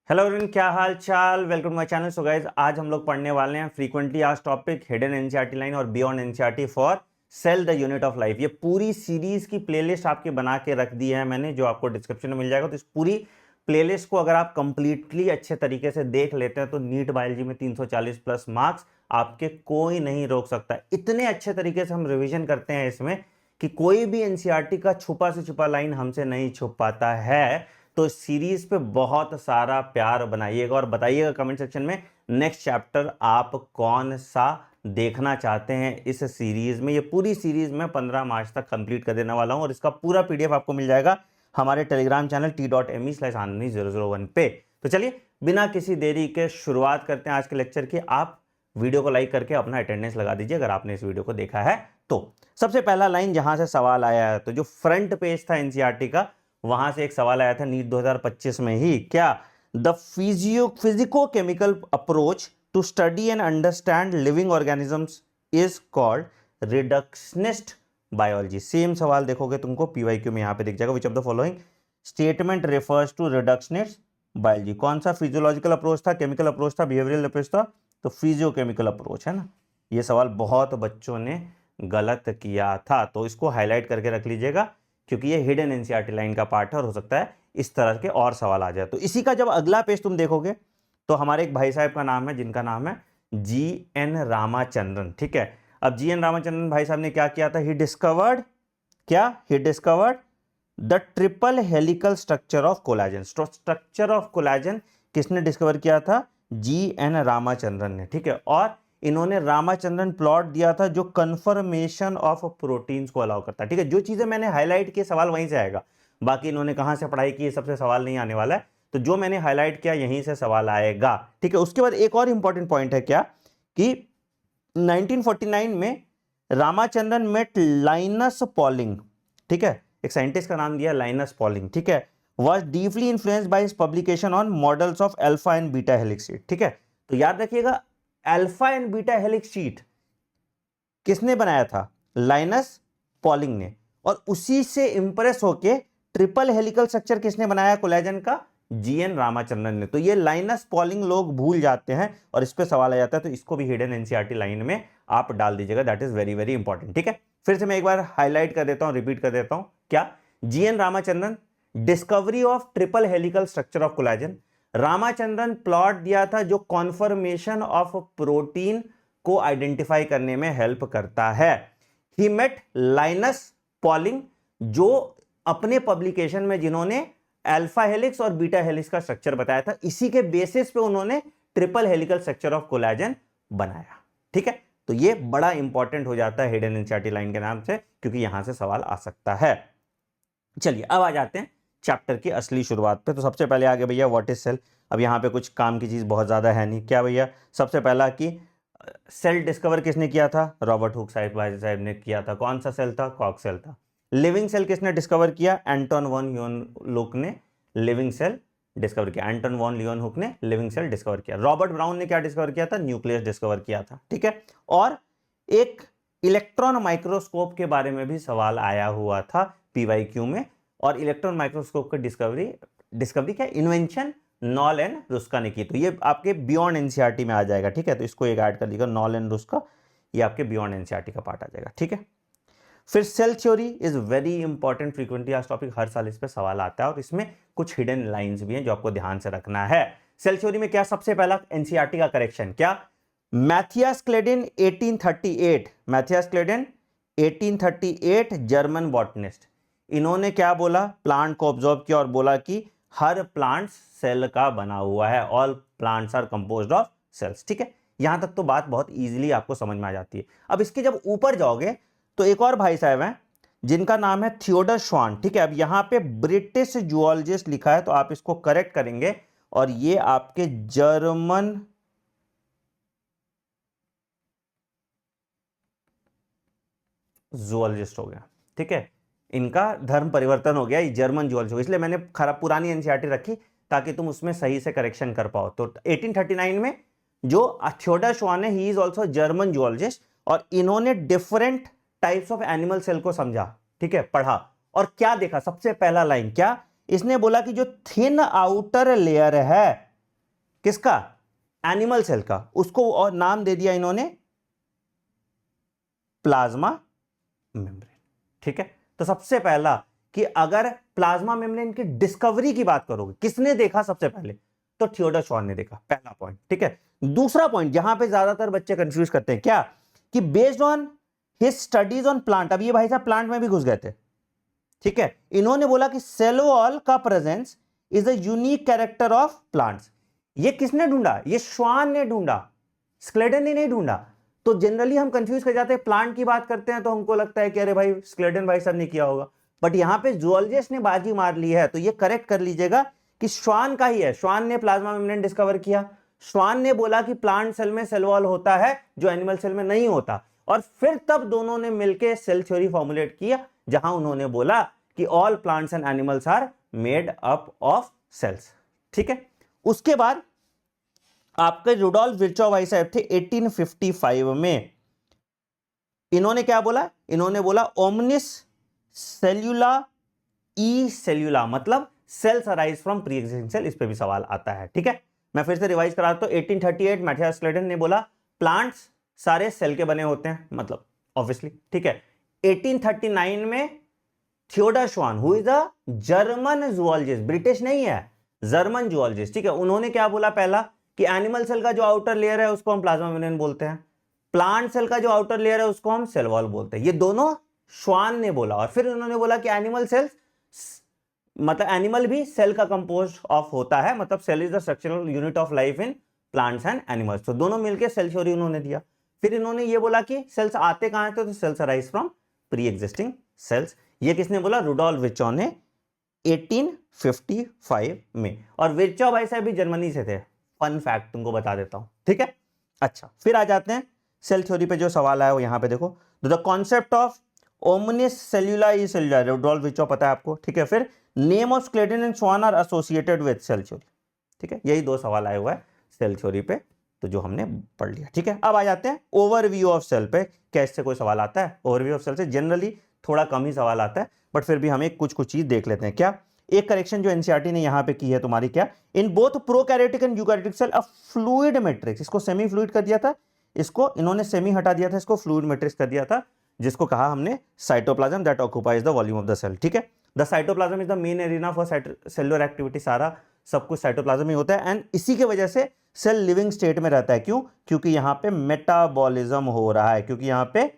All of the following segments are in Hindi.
हेलो एवरीवन, क्या हाल चाल। Welcome to my channel. So guys, आज हम लोग पढ़ने वाले हैं frequently asked topic hidden NCERT line और beyond NCERT for cell the unit of life. ये पूरी सीरीज की प्लेलिस्ट आपके बना के रख दी है मैंने, जो आपको डिस्क्रिप्शन में मिल जाएगा। तो इस पूरी प्लेलिस्ट को अगर आप कंप्लीटली अच्छे तरीके से देख लेते हैं तो नीट बायोलॉजी में 340 प्लस मार्क्स आपके कोई नहीं रोक सकता। इतने अच्छे तरीके से हम रिविजन करते हैं इसमें कि कोई भी एनसीईआरटी का छुपा से छुपा लाइन हमसे नहीं छुप पाता है। तो इस सीरीज पे बहुत सारा प्यार बनाइएगा और बताइएगा कमेंट सेक्शन में नेक्स्ट चैप्टर आप कौन सा देखना चाहते हैं इस सीरीज में। ये पूरी सीरीज मैं 15 मार्च तक कंप्लीट कर देने वाला हूं और इसका पूरा पीडीएफ आपको मिल जाएगा हमारे टेलीग्राम चैनल t.me/anani001 पे। तो चलिए बिना किसी देरी के शुरुआत करते हैं आज के लेक्चर की। आप वीडियो को लाइक करके अपना अटेंडेंस लगा दीजिए अगर आपने इस वीडियो को देखा है तो। सबसे पहला लाइन जहां से सवाल आया है, तो जो फ्रंट पेज था एनसीईआरटी का, वहां से एक सवाल आया था नीट 2025 में ही। क्या? The physico chemical approach to study and understand living organisms is called reductionist biology. सेम सवाल देखोगे तुमको पीवाईक्यू में यहां पे दिख जाएगा। Which of the following statement refers to reductionist biology? कौन सा फिजियोलॉजिकल अप्रोच था, केमिकल अप्रोच था, बिहेवियरल अप्रोच था? तो फिजियोकेमिकल अप्रोच है ना। ये सवाल बहुत बच्चों ने गलत किया था, तो इसको हाईलाइट करके रख लीजिएगा क्योंकि ये हिडन एनसीईआरटी लाइन का पार्ट है और हो सकता है इस तरह के और सवाल आ जाए। तो इसी का जब अगला पेज तुम देखोगे तो हमारे एक भाई साहब का नाम है जिनका नाम है जी.एन. रामाचंद्रन। ठीक है, अब जी.एन. रामाचंद्रन भाई साहब ने क्या किया था? He discovered the triple helical structure of collagen. Structure of collagen किसने डिस्कवर किया था? जी.एन. रामाचंद्रन ने। ठीक है, और इन्होंने रामाचंद्रन प्लॉट दिया था जो कन्फर्मेशन ऑफ प्रोटीन्स को अलाउ करता है। ठीक है, जो चीजें मैंने हाईलाइट की सवाल वहीं से आएगा, बाकी इन्होंने कहां से पढ़ाई की ये सबसे सवाल नहीं आने वाला है। तो जो मैंने हाईलाइट किया यहीं से सवाल आएगा। ठीक है, उसके बाद एक और इंपॉर्टेंट पॉइंट है क्या कि 1949 में रामाचंद्रन मेट लाइनस पॉलिंग। ठीक है, एक साइंटिस्ट का नाम दिया लाइनस पॉलिंग। ठीक है, was deeply influenced by his publication on models of alpha and beta helix sheet. ठीक है, तो याद रखिएगा alpha and beta helix sheet किसने बनाया था? लाइनस पॉलिंग ने। और उसी से इंप्रेस होके ट्रिपल हेलिकल स्ट्रक्चर किसने बनाया कोलेजन का? जी.एन. रामाचंद्रन ने। तो ये लाइनस पॉलिंग लोग भूल जाते हैं और इस पे सवाल आ जाता है, तो इसको भी हिडन एनसीईआरटी लाइन में आप डाल दीजिएगा। That is very very important. ठीक है, फिर से मैं एक बार हाईलाइट कर देता हूं, रिपीट कर देता हूं। क्या? GN. Ramachandran discovery of triple helical structure of collagen. Ramachandran plot दिया था जो कॉन्फर्मेशन ऑफ प्रोटीन को आइडेंटिफाई करने में हेल्प करता है। ही मेट लाइनस पॉलिंग, जो अपने पब्लिकेशन में जिन्होंने अल्फा हेलिक्स और बीटा हेलिक्स का स्ट्रक्चर बताया था, इसी के बेसिस पे उन्होंने triple helical structure of collagen बनाया। ठीक है, तो ये बड़ा इंपॉर्टेंट हो जाता है हिडन एनसीईआरटी लाइन के नाम से क्योंकि यहां से सवाल आ सकता है। चलिए अब आ जाते हैं चैप्टर की असली शुरुआत पे। तो सबसे पहले आगे भैया व्हाट इज सेल। अब यहाँ पे कुछ काम की चीज बहुत ज्यादा है नहीं। क्या भैया? सबसे पहला कि सेल डिस्कवर किसने किया था? रॉबर्ट हुक साहब ने किया था। कौन सा सेल था? कॉक सेल था। लिविंग सेल किसने डिस्कवर किया? एंटोन वॉन ल्यूनहुक ने लिविंग सेल डिस्कवर किया। एंटोन वॉन ल्यूनहुक ने लिविंग सेल डिस्कवर किया। रॉबर्ट ब्राउन ने क्या डिस्कवर किया था? न्यूक्लियस डिस्कवर किया था। ठीक है, और एक इलेक्ट्रॉन माइक्रोस्कोप के बारे में भी सवाल आया हुआ था पीवाईक्यू में, और इलेक्ट्रॉन माइक्रोस्कोप की डिस्कवरी क्या? इन्वेंशन नॉल एंड रुस्का ने की। तो ये आपके बियॉन्ड एनसीईआरटी में आ जाएगा। ठीक है, तो इसको एक ऐड कर लीजिएगा, नॉल एंड रुस्का, ये आपके बियॉन्ड एनसीईआरटी का पार्ट आ जाएगा। ठीक है, फिर cell theory is very important, frequently asked topic, हर साल इस पे सवाल आता है और इसमें कुछ हिडन लाइंस भी हैं जो आपको ध्यान से रखना है। सेल थ्योरी में क्या सबसे पहला एनसीईआरटी का करेक्शन? क्या? मैथियास क्लेडेन 1838 जर्मन बॉटनिस्ट, इन्होंने क्या बोला? प्लांट को ऑब्जर्व किया और बोला कि हर प्लांट सेल का बना हुआ है, all plants are composed of cells. ठीक है, यहां तक तो बात बहुत इजीली आपको समझ में आ जाती है। अब इसके जब ऊपर जाओगे तो एक और भाई साहब हैं जिनका नाम है थियोडर श्वान। ठीक है, अब यहां पे ब्रिटिश जूलॉजिस्ट लिखा है तो आप इसको करेक्ट करेंगे और ये आपके जर्मन जूलॉजिस्ट हो गया। ठीक है, इनका धर्म परिवर्तन हो गया, ये जर्मन जूलॉजिस्ट हो गया, इसलिए मैंने खराब पुरानी एनसीईआरटी रखी ताकि तुम उसमें सही से करेक्शन कर पाओ। तो 1839 में जो थियोडर श्वान है, he is also German zoologist, और इन्होंने different types of animal cell को समझा। ठीक है, पढ़ा और क्या देखा? सबसे पहला लाइन क्या? इसने बोला कि जो थिन आउटर लेयर है किसका? एनिमल सेल का। उसको और नाम दे दिया इन्होंने प्लाज्मा मेम्ब्रेन। ठीक है, तो सबसे पहला कि अगर प्लाज्मा मेम्ब्रेन की डिस्कवरी की बात करोगे, किसने देखा सबसे पहले, तो थियोडोर श्वान ने देखा, पहला पॉइंट। ठीक है, दूसरा पॉइंट जहां पे ज्यादातर बच्चे कंफ्यूज करते हैं, क्या कि based on his studies on plant, अब ये भाई साहब प्लांट में भी घुस गए थे। ठीक है, इन्होंने बोला कि सेल वॉल का presence is a unique character of plants. ये किसने ढूंढा? ये श्वान ने ढूंढा, स्क्लेडन ने नहीं ढूंढा। तो जनरली हम कंफ्यूज कर जाते हैं, प्लांट की बात करते हैं तो हमको लगता है कि अरे भाई स्क्लेडन भाई साहब ने किया होगा, बट यहां पे जूलॉजिस्ट ने बाजी मार ली है, तो ये करेक्ट कर लीजिएगा कि श्वान का ही है। श्वान ने प्लाज्मा मेम्ब्रेन डिस्कवर किया, श्वान ने बोला कि प्लांट सेल में सेल वॉल होता है जो एनिमल सेल में नहीं होता, और फिर तब दोनों ने मिलकर सेल थ्योरी फॉर्मुलेट किया, जहां उन्होंने बोला कि all plants and animals are made up of cells. ठीक है, उसके बाद आपके रुडोल्फ विर्चॉव भाई साहब थे 1855 में। इन्होंने क्या बोला? इन्होंने बोला ओमनिस सेल्यूला ई सेल्यूला, मतलब cells arise from pre existing cell. इस पे भी सवाल आता है। ठीक है, मैं फिर से रिवाइज करा तो 1838 मैथियास स्लेडन ने बोला प्लांट्स सारे सेल के बने होते हैं, मतलब ऑब्वियसली। ठीक है, 1839 में थियोडोर श्वान, who is a German zoologist, British नहीं है, जर्मन जूलॉजिस्ट। ठीक है, उन्होंने क्या बोला? पहला कि एनिमल सेल का जो आउटर लेयर है उसको हम प्लाज्मा मेम्ब्रेन बोलते हैं, प्लांट सेल का जो आउटर लेयर है उसको हम सेल वॉल बोलते हैं। ये दोनों श्वान ने बोला। और फिर उन्होंने बोला कि एनिमल सेल्स, मतलब एनिमल भी सेल का कंपोज ऑफ होता है, मतलब cell is the structural unit of life in plants and animals. तो दोनों मिलकर सेल थ्योरी उन्होंने दिया। फिर इन्होंने ये बोला कि सेल्स आते कहां थे? तो cells arise from pre existing cells. ये किसने बोला? रुडोल्फ विर्चॉव ने 1855 में। और विर्चॉव भाई साहब भी जर्मनी से थे, फन फैक्ट तुमको बता देता हूं। ठीक है, अच्छा फिर आ जाते हैं सेल थ्योरी पे। जो सवाल आया वो यहां पे देखो, the concept of omnis cellula e cellula, Rudolf Virchow पता है आपको। ठीक है, फिर name of Schleiden and Schwann are associated with cell theory. ठीक है, यही दो सवाल आए हुए हैं सेल थ्योरी पे, तो जो हमने पढ़ लिया। ठीक है, अब आ जाते हैं ओवरव्यू ऑफ सेल पे। कैसे कोई सवाल आता है ओवरव्यू ऑफ सेल से? जनरली थोड़ा कम ही सवाल आता है, बट फिर भी हमें कुछ कुछ चीज देख लेते हैं। क्या एक करेक्शन जो एनसीईआरटी ने यहां पे की है तुम्हारी, क्या in both prokaryotic and eukaryotic cell a fluid matrix, इसको सेमी फ्लूइड कर दिया था, इसको इन्होंने सेमी हटा दिया था, इसको फ्लूइड मैट्रिक्स कर दिया था, जिसको कहा हमने cytoplasm that occupies the volume of the cell. ठीक है, the cytoplasm is the main arena for cellular activity. सारा सब कुछ साइटोप्लाज्म ही होता है, एंड इसी की वजह से सेल लिविंग स्टेट में रहता है। क्यों? क्योंकि यहां पे मेटाबॉलिज्म हो रहा है, क्योंकि यहां पे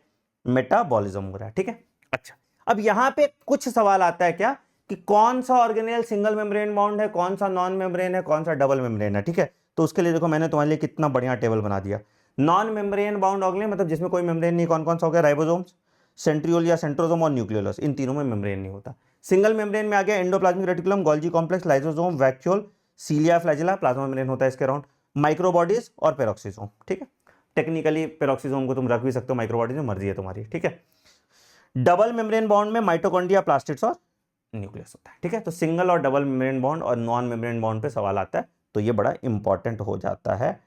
मेटाबॉलिज्म हो रहा है। ठीक है, अच्छा अब यहां पे कुछ सवाल आता है क्या कि कौन सा ऑर्गेनेल सिंगल मेम्ब्रेन बाउंड है, कौन सा नॉन मेम्ब्रेन है, कौन सा डबल मेम्ब्रेन है। ठीक है, तो उसके लिए देखो मैंने तुम्हारे लिए कितना बढ़िया टेबल बना दिया। नॉन मेम्ब्रेन बाउंड ऑर्गेनेल मतलब जिसमें कोई मेम्ब्रेन नहीं, कौन कौन सा हो गया? राइबोसोम्स, सेंट्रियोल या सेंट्रोसोम और न्यूक्लियोलस, इन तीनों में मेम्ब्रेन नहीं होता। सिंगल मेम्ब्रेन में आ गया endoplasmic reticulum, Golgi complex, lysosome, vacuole, cilia, flagella, plasma membrane होता है इसके अराउंड, माइक्रोबॉडीज और पेरोक्सिसोम। ठीक है, टेक्निकली पेरोक्सिसोम को तुम रख भी सकते हो, माइक्रोबॉडीज में मर्जी है तुम्हारी। ठीक है, डबल मेम्ब्रेन बॉन्ड में माइटोकॉन्ड्रिया, प्लास्टिड्स और न्यूक्लियस होता है। ठीक है, तो सिंगल और डबल मेम्ब्रेन बॉन्ड और नॉन मेम्ब्रेन बॉन्ड पे सवाल आता है, तो ये बड़ा इंपॉर्टेंट हो जाता है।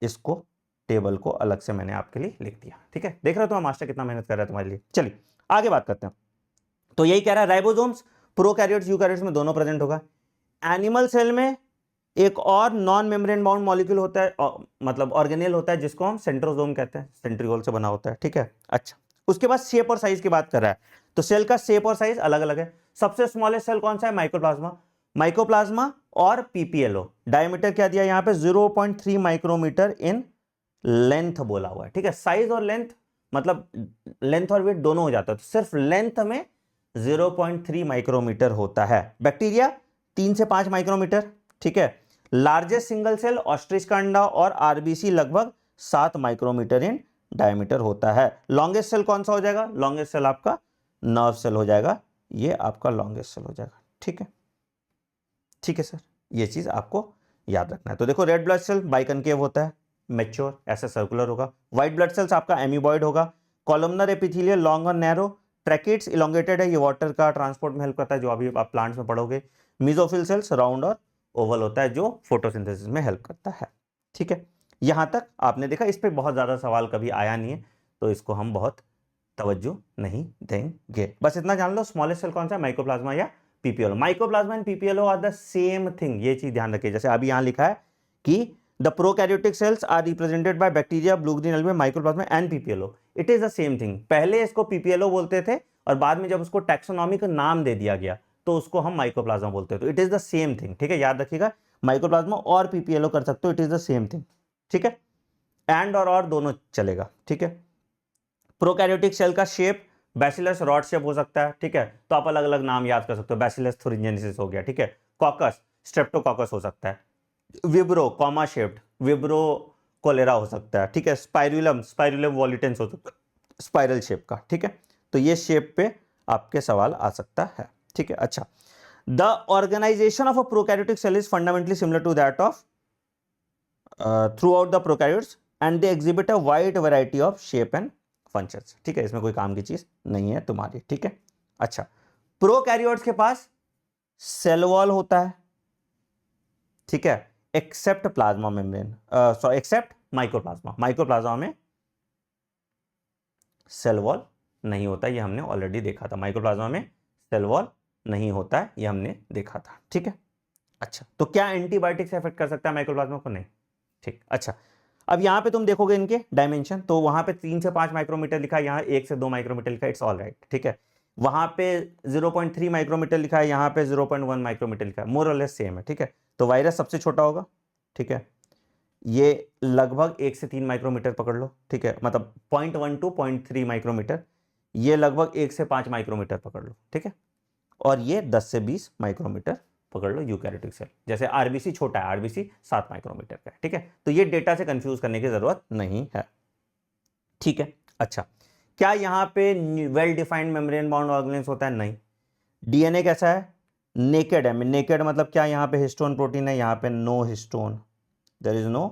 इसको टेबल को अलग से मैंने आपके लिए लिख दिया। ठीक है, देख रहे हो तो मास्टर कितना मेहनत कर रहा है तुम्हारे लिए। चलिए आगे बात करते हैं। तो यही कह रहा है राइबोसोम्स प्रोकैरियोट्स यूकैरियोट्स में दोनों प्रेजेंट होगा। एनिमल सेल में एक और नॉन मेम्ब्रेन बाउंड मॉलिक्यूल होता है, मतलब ऑर्गेनेल होता है, जिसको हम सेंट्रोसोम कहते हैं, सेंट्रियोल से बना होता है। ठीक है, अच्छा उसके बाद शेप और साइज की बात कर रहा है, तो सेल का शेप और साइज अलग अलग है। सबसे स्मॉलेस्ट सेल कौन सा है? माइक्रोप्लाज्मा। माइक्रोप्लाज्मा और पीपीएलओ, डायमीटर क्या दिया यहां पे? 0.3 माइक्रोमीटर इन लेंथ बोला हुआ है। ठीक है, साइज और लेंथ मतलब लेंथ और वेट दोनों हो जाता है, तो सिर्फ लेंथ में 0.3 माइक्रोमीटर होता है। बैक्टीरिया 3 से 5 माइक्रोमीटर। ठीक है, लार्जेस्ट सिंगल सेल ऑस्ट्रिच का अंडा और आरबीसी लगभग 7 माइक्रोमीटर इन डायमीटर होता है। लॉन्गेस्ट सेल कौन सा हो जाएगा? लॉन्गेस्ट सेल आपका नर्व सेल हो जाएगा, ये आपका लॉन्गेस्ट सेल हो जाएगा। ठीक है, ठीक है सर, ये चीज आपको याद रखना है। तो देखो रेड ब्लड सेल बाइकनकेव होता है, मैच्योर ऐसे सर्कुलर होगा। व्हाइट ब्लड सेल्स आपका एमीबॉइड होगा। कॉलमनर एपिथेलियल लॉन्ग और नैरो। ट्रैकेट्स इलोंगेटेड है, ये वाटर का ट्रांसपोर्ट में हेल्प करता है, जो अभी आप प्लांट्स में पढ़ोगे। मीजोफिल सेल्स राउंड और ओवल होता है, जो फोटोसिंथेसिस में हेल्प करता है। ठीक है, यहां तक आपने देखा, इस पे बहुत ज्यादा सवाल कभी आया नहीं है, तो इसको हम बहुत तवज्जो नहीं देंगे। बस इतना जान लो, स्मॉलेस्ट सेल कौन सा है? माइक्रोप्लाज्मा या PPLO. Microplasma and PPLO are the same thing, ये चीज ध्यान रखिए। जैसे अभी यहां लिखा है कि the prokaryotic cells are represented by bacteria, blue green algae, microplasma and PPLO. It is the same thing. पहले इसको पीपीएलओ बोलते थे और बाद में जब उसको टैक्सोनॉमिक नाम दे दिया गया तो उसको हम माइक्रोप्लाज्मा बोलते हैं। तो it is the same thing, ठीक है, याद रखिएगा, माइक्रोप्लाज्मा और पीपीएलओ कर सकते हो, it is the same thing, ठीक है, एंड और दोनों चलेगा, ठीक है। प्रोकैरियोटिक सेल का शेप बैसिलस रॉड शेप हो सकता है, ठीक है, तो आप अलग अलग नाम याद कर सकते हो, बैसिलस थुरिंजेनेसिस हो गया, ठीक है, कॉकस स्ट्रेप्टोकॉकस हो सकता है, vibrio comma shaped vibrio cholera हो सकता है, ठीक है, स्पाइरुलम वॉलिटेंस हो सकता है स्पाइरल शेप का, ठीक है। तो ये शेप पे आपके सवाल आ सकता है, ठीक है। अच्छा, the organisation of a prokaryotic cell is fundamentally similar to that of throughout the prokaryotes and they exhibit a wide variety of shape and functions, ठीक है, इसमें कोई काम की चीज नहीं है तुम्हारी, ठीक है। अच्छा, प्रोकैरियोट्स के पास सेल वॉल होता है, ठीक है, except plasma membrane, sorry except microplasma, microplasma में सेल वॉल नहीं होता, ये हमने ऑलरेडी देखा था, माइक्रोप्लाज्मा में सेल वॉल नहीं होता है, ये हमने देखा था, ठीक है। अच्छा, तो क्या एंटीबायोटिक से अफेक्ट कर सकता है माइक्रोप्लाज्मा को? नहीं, ठीक। अच्छा, अब यहां पे तुम देखोगे इनके डायमेंशन, तो वहां पे 3 से 5 माइक्रोमीटर लिखा है, यहाँ 1 से 2 माइक्रोमीटर लिखा है, इट्स ऑल राइट, ठीक है। वहां पे 0.3 माइक्रोमीटर लिखा है, यहाँ पे 0.1 माइक्रोमीटर लिखा है, मोर और लेस सेम है, ठीक है। तो वायरस सबसे छोटा होगा, ठीक है, ये लगभग 1 से 3 माइक्रोमीटर पकड़ लो, ठीक है, मतलब 0.1 टू 0.3 माइक्रोमीटर, ये लगभग 1 से 5 माइक्रोमीटर पकड़ लो, ठीक है, और ये 10 से 20 माइक्रोमीटर पकड़ लो यूकैरियोटिक सेल। जैसे आरबीसी छोटा है, आरबीसी 7 माइक्रोमीटर का है, ठीक है। तो ये डेटा से कंफ्यूज करने की जरूरत नहीं है, ठीक है। अच्छा, क्या यहाँ पे well defined membrane bound organelles होता है? नहीं। डीएनए कैसा है? नेकेड है। नेकेड मतलब क्या, यहाँ पे हिस्टोन प्रोटीन है, यहाँ पे no histone, there is no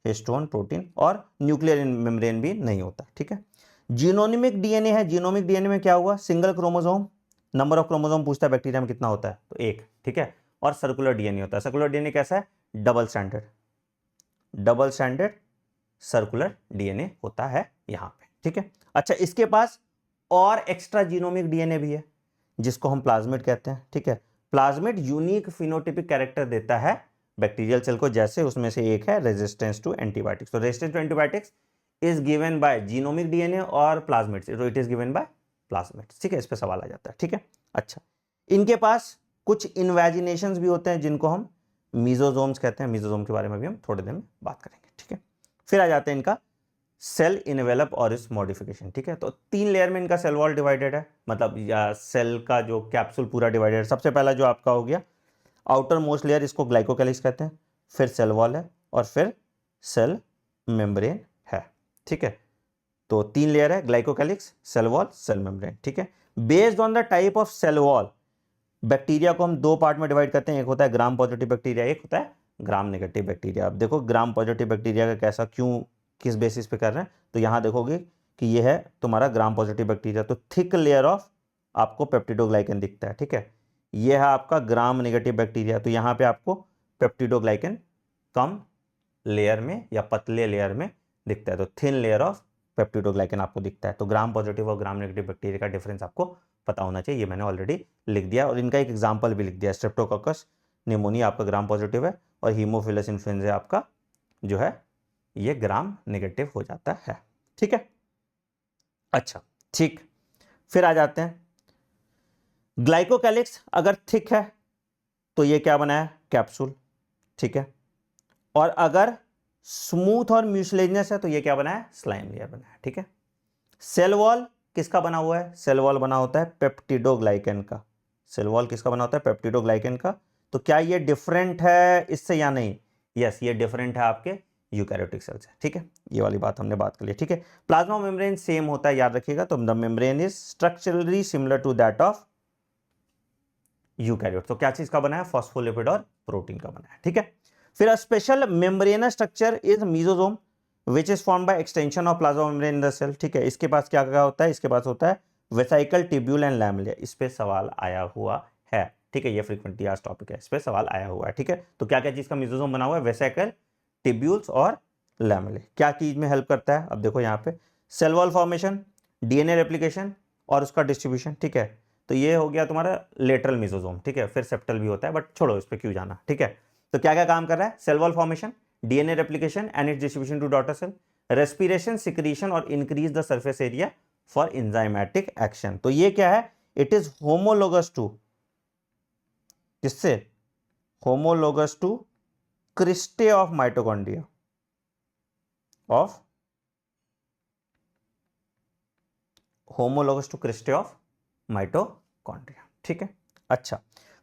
histone protein, और न्यूक्लियर मेम्ब्रेन भी नहीं होता, ठीक है। जीनोमिक डीएनए है। जीनोमिक डीएनए में क्या हुआ? Single chromosome, number of chromosome पूछता है बैक्टीरिया में कितना होता है, तो 1, ठीक है, और सर्कुलर डीएनए होता है। सर्कुलर डीएनए कैसा है? डबल स्टैंडर्ड सर्कुलर डीएनए होता है यहां पे, ठीक है। अच्छा, इसके पास और एक्स्ट्रा जीनोमिक डीएनए भी है जिसको हम प्लाज्मिड कहते हैं, ठीक है। प्लाज्मिड यूनिक फिनोटाइपिक कैरेक्टर देता है बैक्टीरियल सेल को, जैसे उसमें से एक है रेजिस्टेंस टू एंटीबायोटिक्स। तो resistance to antibiotics is given by genomic DNA और प्लाज्मिड, तो it is given by plasmid, ठीक है, इस पे सवाल आ जाता है, ठीक है। अच्छा, इनके पास कुछ इन्वेजिनेशंस भी होते हैं जिनको हम मीजोजोम्स कहते हैं, मीजोजोम के बारे में भी हम थोड़ी देर में बात करेंगे, ठीक है। फिर आ जाते हैं इनका सेल इनवेलप और इस मॉडिफिकेशन, ठीक है। तो 3 लेयर में इनका सेल वॉल डिवाइडेड है, मतलब या सेल का जो कैप्सूल पूरा डिवाइडेड है। सबसे पहला जो आपका हो गया आउटर मोस्ट लेयर, इसको ग्लाइकोकैलिक्स कहते हैं, फिर सेल वॉल है और फिर सेल मेम्ब्रेन है, ठीक है। तो 3 लेयर है, glycocalyx, cell wall, cell membrane, ठीक है। Based on the type of cell wall bacteria को हम 2 पार्ट में डिवाइड करते हैं, एक होता है ग्राम पॉजिटिव बैक्टीरिया, एक होता है ग्राम नेगेटिव बैक्टीरिया। अब देखो ग्राम पॉजिटिव बैक्टीरिया का कैसा, क्यों, किस बेसिस पे कर रहे हैं, तो यहां देखोगे कि ये है तुम्हारा ग्राम पॉजिटिव बैक्टीरिया, तो थिक लेयर ऑफ आपको पेप्टिडोग्लाइकन दिखता है, ठीक है। ये है आपका ग्राम नेगेटिव बैक्टीरिया, तो यहां पे आपको पेप्टिडोग्लाइकन कम लेयर में या पतले लेयर में दिखता है, तो थिन लेयर ऑफ पेप्टिडोग्लाइकन आपको दिखता है। तो ग्राम पॉजिटिव और ग्राम नेगेटिव बैक्टीरिया का डिफरेंस आपको पता होना चाहिए, ये मैंने ऑलरेडी लिख दिया, और इनका एक एग्जांपल भी लिख दिया। स्ट्रेप्टोकोकस निमोनिया आपका ग्राम पॉजिटिव है, और हीमोफिलस इन्फ्लुएंजा आपका जो है ये ग्राम नेगेटिव हो जाता है, ठीक है। अच्छा, ठीक, फिर आ जाते हैं ग्लाइकोकैलिक्स। अगर थिक है तो ये क्या बना है? कैप्सूल, ठीक है, और अगर स्मूथ और म्यूसिलेजिनस है तो ये क्या बना है? स्लाइम लेयर बना है, ठीक है। सेल वॉल किसका बना हुआ है? सेल वॉल बना होता है पेप्टिडोग्लाइकन का। सेल वॉल किसका बना होता है? पेप्टिडोग्लाइकन का। तो क्या ये डिफरेंट है इससे या नहीं? यस, ये डिफरेंट है आपके यूकैरियोटिक सेल से, ठीक है, ये वाली बात हमने बात कर ली, ठीक है। प्लाज्मा मेम्ब्रेन सेम होता है, याद रखिएगा, तो the membrane is structurally similar to that of eukaryote. तो क्या चीज का बना है? फॉस्फोलिपिड और प्रोटीन का बना है, ठीक है। फिर a special membranous structure is mesosome which is form by extension of plasma membrane in the cell, ठीक है। इसके पास क्या क्या होता है? इसके पास होता है वेसाइकल, ट्यूब्यूल एंड लैमेलिया। इस पे सवाल आया हुआ है, ठीक है, ये फ्रीक्वेंटली आस्क्ड टॉपिक है, इस पे सवाल आया हुआ है, ठीक है। तो क्या क्या चीज का मीजोसोम बना हुआ है? वेसाइकल, ट्यूब्यूल्स और लैमेले। क्या चीज में हेल्प करता है? अब देखो यहाँ पे cell wall formation, DNA replication और उसका डिस्ट्रीब्यूशन, ठीक है। तो ये हो गया तुम्हारा लेटरल मीजोसोम, ठीक है। फिर सेप्टल भी होता है, बट छोड़ो, इस पे क्यों जाना, ठीक है। तो क्या क्या काम कर रहा है? Cell wall formation, DNA replication and its distribution to daughter cell, respiration, secretion और increase the surface area for enzymatic action. तो ये क्या है, इट इज होमोलोगस टू किससे, homologous to cristae of mitochondria of homologous to cristae of mitochondria. ठीक है, अच्छा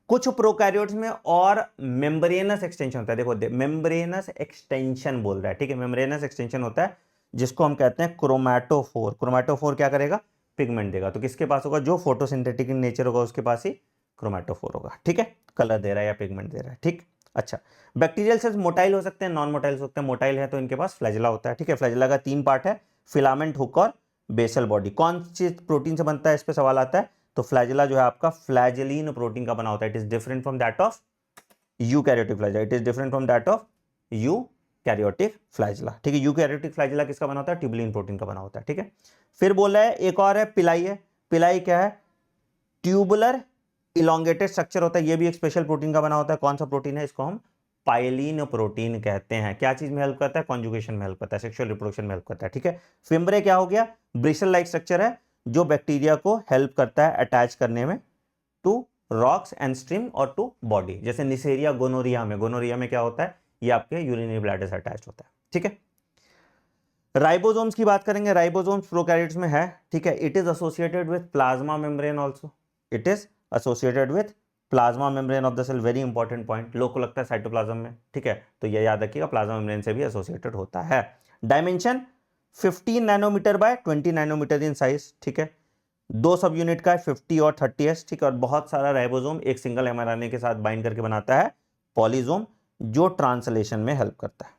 कुछ प्रोकैरियोट्स में और मेम्ब्रेनस एक्सटेंशन होता है। देखो मेम्ब्रेनस एक्सटेंशन बोल रहा है, ठीक है, मेम्ब्रेनस एक्सटेंशन होता है जिसको हम कहते हैं क्रोमैटोफोर। क्रोमैटोफोर क्या करेगा, पिगमेंट देगा। तो किसके पास होगा, जो फोटोसिंथेटिक इन नेचर होगा उसके पास ही क्रोमैटोफोर होगा। ठीक है, कलर दे रहा है या पिगमेंट दे रहा है। ठीक, अच्छा बैक्टीरियल सेल्स मोटाइल हो सकते हैं, नॉन मोटाइल हो सकते हैं। मोटाइल है तो इनके पास फ्लैजेला होता है। ठीक है, फ्लैजेला का 3 पार्ट है, फिलामेंट, हुक और बेसल बॉडी। कौन सी प्रोटीन से बनता है, इस पे सवाल आता है। तो फ्लैजेला जो है आपका फ्लैजेलिन प्रोटीन का बना होता है। It is different from that of eukaryotic flagella, it is different from that of eukaryotic flagella. ठीक है, यूकैरियोटिक फ्लैजेला किसका बना होता है, ट्यूबुलिन प्रोटीन का बना होता है। ठीक है, फिर बोला है एक और है पिलाई है। पिलाई क्या है, ट्यूबुलर इलोंगेटेड स्ट्रक्चर होता है, ये भी एक स्पेशल प्रोटीन का बना होता है। कौन सा प्रोटीन है, इसको हम पाइलिन प्रोटीन कहते हैं। क्या चीज में हेल्प करता है, कॉन्जुगेशन में हेल्प करता है, सेक्सुअल रिप्रोडक्शन में हेल्प करता है। ठीक है, फिम्ब्रे क्या हो गया, ब्रिसल लाइक स्ट्रक्चर है जो बैक्टीरिया को हेल्प करता है अटैच करने में टू रॉक्स एंड स्ट्रीम और टू बॉडी। जैसे निसेरिया गोनोरिया में, गोनोरिया में क्या होता है, ये आपके यूरिनरी ब्लैडर से अटैच होता है। ठीक है, राइबोसोम्स की बात करेंगे। राइबोसोम्स प्रोकैरियोट्स में है। ठीक है, it is associated with plasma membrane also, it is associated with plasma membrane of the cell. Very important point, लोग को लगता है साइटोप्लाज्म में। ठीक है, तो ये याद रखिएगा प्लाज्मा मेम्ब्रेन से भी एसोसिएटेड होता है। Dimension 15 nanometre by 20 nanometre in size. ठीक है, 2 सब यूनिट का है, 50 और 30s। ठीक है, और बहुत सारा राइबोसोम एक सिंगल एमआरएनए के साथ बाइंड करके बनाता है पॉलीसोम, जो ट्रांसलेशन में हेल्प करता है।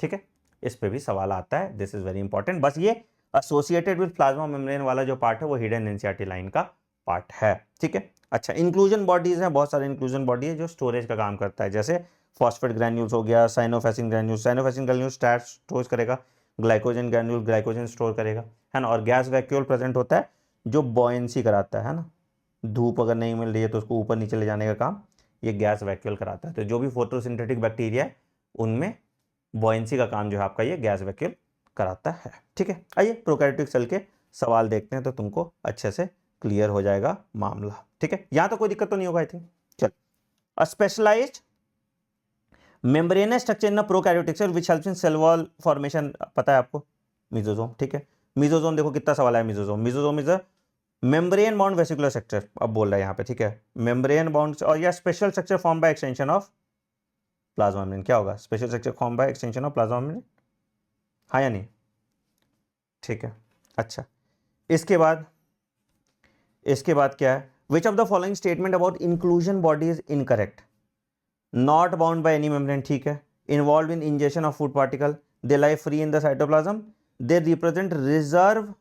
ठीक है, इस पे भी सवाल आता है, दिस इज वेरी इंपॉर्टेंट। बस ये एसोसिएटेड विद प्लाज्मा मेम्ब्रेन वाला जो पार्ट है वो हिडन एनसीईआरटी लाइन का पार्ट है। ठीक है, अच्छा इंक्लूजन बॉडीज हैं, बहुत सारे इंक्लूजन बॉडी है जो स्टोरेज का काम करता है। जैसे फॉस्फेट ग्रैन्यूल्स हो गया, साइनोफेसिन ग्रैन्यूल्स, साइनोफेसिन ग्रैन्यूल्स स्टार्च स्टोर करेगा, ग्लाइकोजन ग्रैन्यूल ग्लाइकोजन स्टोर करेगा, है ना। और गैस वैक्यूल प्रेजेंट होता है जो बॉयंसी कराता है ना। धूप अगर नहीं मिल रही है तो उसको ऊपर नीचे ले जाने का काम ये गैस वैक्यूल कराता है। तो जो भी फोटोसिंथेटिक बैक्टीरिया है उनमें बॉयंसी का काम जो है आपका ये गैस वैक्यूल कराता है। ठीक है, आइए प्रोकैरियोटिक सेल के सवाल देखते हैं तो तुमको अच्छे से क्लियर हो जाएगा मामला। ठीक है, यहां तो कोई दिक्कत तो नहीं होगा आई थिंक। चल, a specialised membranous structure in a prokaryotic cell which helps in cell wall formation, पता है आपको, मिजोसोम। ठीक है, मिजोसोम देखो कितना सवाल है। Mesosome, mesosome is a membrane bound vesicular structure, अब बोल रहा है यहाँ पे। ठीक है, मेम्ब्रेन बाउंड और या special structure form by extension of plasma membrane. क्या होगा, special structure form by extension of plasma membrane, हाँ या नहीं। ठीक है, अच्छा इसके बाद क्या है, which of the following statement about inclusion body is incorrect, not bound by any membrane. ठीक है, involve in injection of food particle, they lie free in the cytoplasm, they represent reserve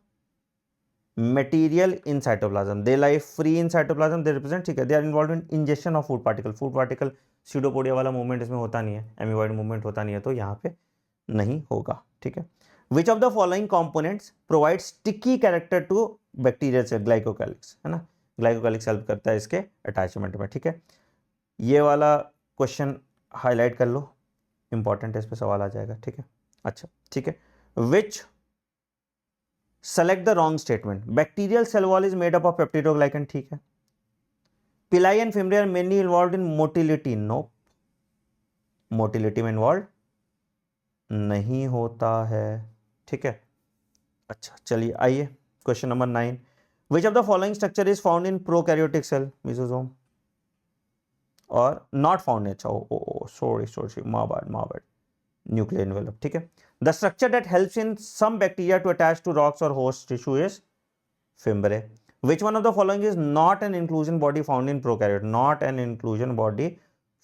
material in cytoplasm, they lie free in cytoplasm, they represent, ठीक है, they are involve in injection of food particle. Food particle pseudopodia वाला मूवमेंट इसमें होता नहीं है, एमीबॉइड मूवमेंट होता नहीं है, तो यहाँ पे नहीं होगा। ठीक है, which of the following components provide sticky character to bacterial cell, glycocalyx, है ना। ग्लाइकोकैलिक्स हेल्प करता है इसके अटैचमेंट में। ठीक है, ये वाला क्वेश्चन हाईलाइट कर लो, इंपॉर्टेंट है, इस पर सवाल आ जाएगा। ठीक है, अच्छा ठीक है, which select the wrong statement, bacterial cell wall is made up of peptidoglycan. ठीक है, pili and fimbriae are mainly involve in motility, no, motility में इन्वॉल्व नहीं होता है। ठीक है, अच्छा चलिए आइए question number 9, which of the following structure is found in prokaryotic cell, mesosome, और नॉट फाउंड, अच्छा sorry my bad, nuclear envelope. ठीक है, the structure that helps in some bacteria to attach to rocks और host tissue is fimbriae. Which one of the following is not an inclusion body found in prokaryote, not an inclusion body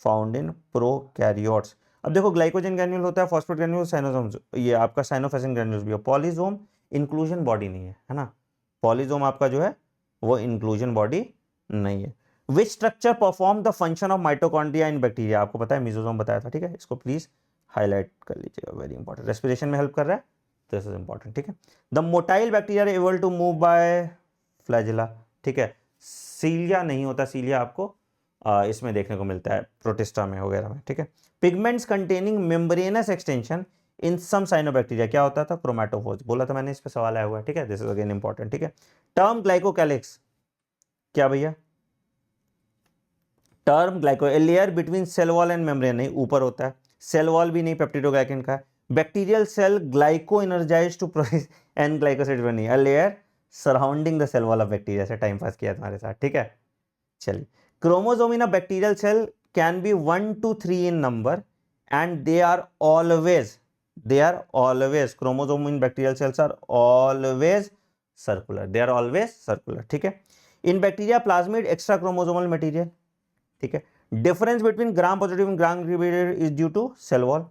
found in prokaryotes. अब देखो ग्लाइकोजन ग्रैन्यूल होता है, फॉस्फेट ग्रैन्यूल, साइनोसोम, ये आपका साइनोफेसिन ग्रैन्यूल्स भी है। पॉलीसोम इंक्लूजन बॉडी नहीं है ना, पॉलीसोम आपका जो है वो इंक्लूजन बॉडी नहीं है। Which structure perform the function of mitochondria in bacteria, आपको पता है मिजोसोम बताया था। ठीक है, इसको प्लीज हाईलाइट कर लीजिएगा, वेरी इंपॉर्टेंट, रेस्पिरेशन में हेल्प कर रहा है, दिस इज इंपॉर्टेंट। ठीक है, the motile bacteria are able to move by flagella. ठीक है, सीलिया नहीं होता, सीलिया आपको इसमें देखने को मिलता है, प्रोटिस्टा में वगैरह में, ठीक है। Pigments containing membranous extension in some cyanobacteria, क्या होता था, क्रोमैटोफोर्स, बोला था मैंने, इस पे सवाल आया हुआ है, ठीक है, दिस इज अगेन इंपॉर्टेंट, ठीक है। टर्म ग्लाइकोकैलिक्स, क्या भैया, term glyco, layer between cell wall and membrane, नहीं ऊपर होता है, सेल वॉल भी नहीं पेप्टिडोग्लाइकन का है। Bacterial cell glyco energize to process an glycoside बनी, a layer surrounding the cell wall of bacteria, से टाइम पास किया तुम्हारे साथ, ठीक है। चलिए, chromosome in a bacterial cell can be 1 to 3 in number and they are always chromosome in bacterial cells are always circular, ठीक है। In bacteria plasmid extra chromosomal material, ठीक है। Difference between gram positive and gram negative is due to cell wall.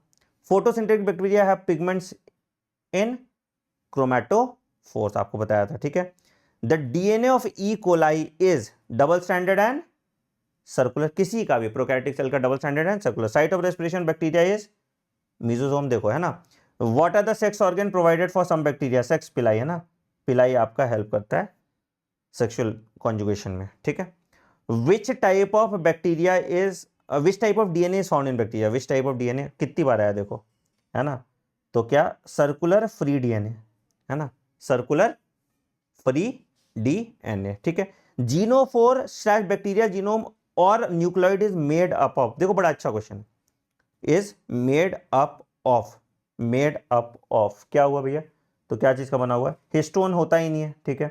Photosynthetic bacteria have pigments in chromatophores, आपको बताया था, ठीक है। The DNA of E coli is double standard and circular, किसी का भी प्रोकैरियोटिक सेल का double standard and circular. Site of respiration bacteria is mesosome, देखो है ना। What are the sex organ provided for some bacteria, sex pili है ना, पिलाई आपका हेल्प करता है सेक्सुअल कॉन्जुगेशन में, ठीक है। Which type of bacteria is which type of DNA is found in bacteria, which type of DNA कितनी बार आया देखो, है ना, तो क्या सर्कुलर फ्री डीएनए, है ना, सर्कुलर फ्री डीएनए, ठीक है। जीनोफोर स्लैश बैक्टीरिया जीनोम और nucleoid is made up of, देखो बड़ा अच्छा question, is made up of, क्या हुआ भैया, तो क्या चीज का बना हुआ है, हिस्टोन होता ही नहीं है, ठीक है,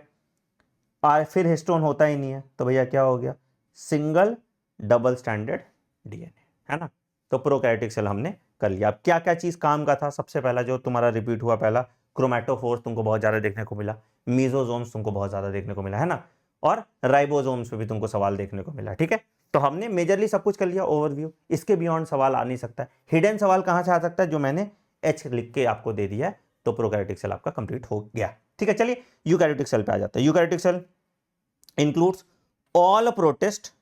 फिर हिस्टोन होता ही नहीं है, तो भैया क्या हो गया, सिंगल डबल स्टैंडर्ड डीएनए, है ना। तो प्रोकैरियोटिक सेल हमने कर लिया। अब क्या क्या चीज काम का था, सबसे पहला जो तुम्हारा रिपीट हुआ, पहला क्रोमैटोफोर्स तुमको बहुत ज्यादा देखने को मिला, मीजोजोम्स तुमको बहुत ज्यादा देखने को मिला, है ना, और राइबोसोम्स पे भी तुमको सवाल देखने को मिला, ठीक है। तो हमने मेजरली सब कुछ कर लिया, ओवरव्यू, इसके बियॉन्ड सवाल आ नहीं सकता है। हिडन सवाल कहां से आ सकता है, जो मैंने एच लिख के आपको दे दिया है, तो प्रोकैरियोटिक सेल आपका कंप्लीट हो गया, ठीक है। चलिए यूकैरियोटिक सेल पे आ जाता है। Eukaryotic cell includes all protist,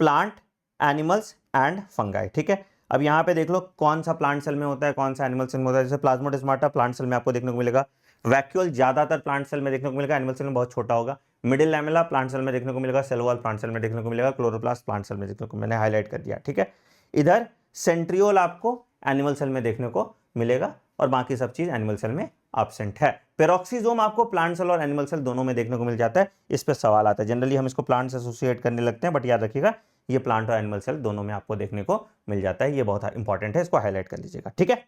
plant, animals and fungi, ठीक है। अब यहां पे देख लो कौन सा प्लांट सेल में होता है, कौन सा एनिमल सेल में होता है। जैसे प्लाज्मोडेस्माटा प्लांट सेल में आपको देखने को मिलेगा, वैक्यूल ज्यादातर प्लांट सेल में देखने को मिलेगा, एनिमल सेल में बहुत छोटा होगा। मिडिल लैमेला प्लांट सेल में देखने को मिलेगा, सेल वॉल प्लांट सेल में देखने को मिलेगा, क्लोरोप्लास्ट प्लांट सेल में देखने को, मैंने हाईलाइट कर दिया, ठीक है। इधर सेंट्रियोल आपको एनिमल सेल में देखने को मिलेगा और बाकी सब चीज एनिमल सेल में एब्सेंट है। पेरोक्सीजोम आपको प्लांट सेल और एनिमल सेल दोनों में देखने को मिल जाता है। इस पर सवाल आता है, जनरली हम इसको प्लांट से एसोसिएट करने लगते हैं, बट याद रखिएगा ये प्लांट और एनिमल सेल दोनों में आपको देखने को मिल जाता है, ये बहुत इंपॉर्टेंट है, इसको हाईलाइट कर लीजिएगा, ठीक है।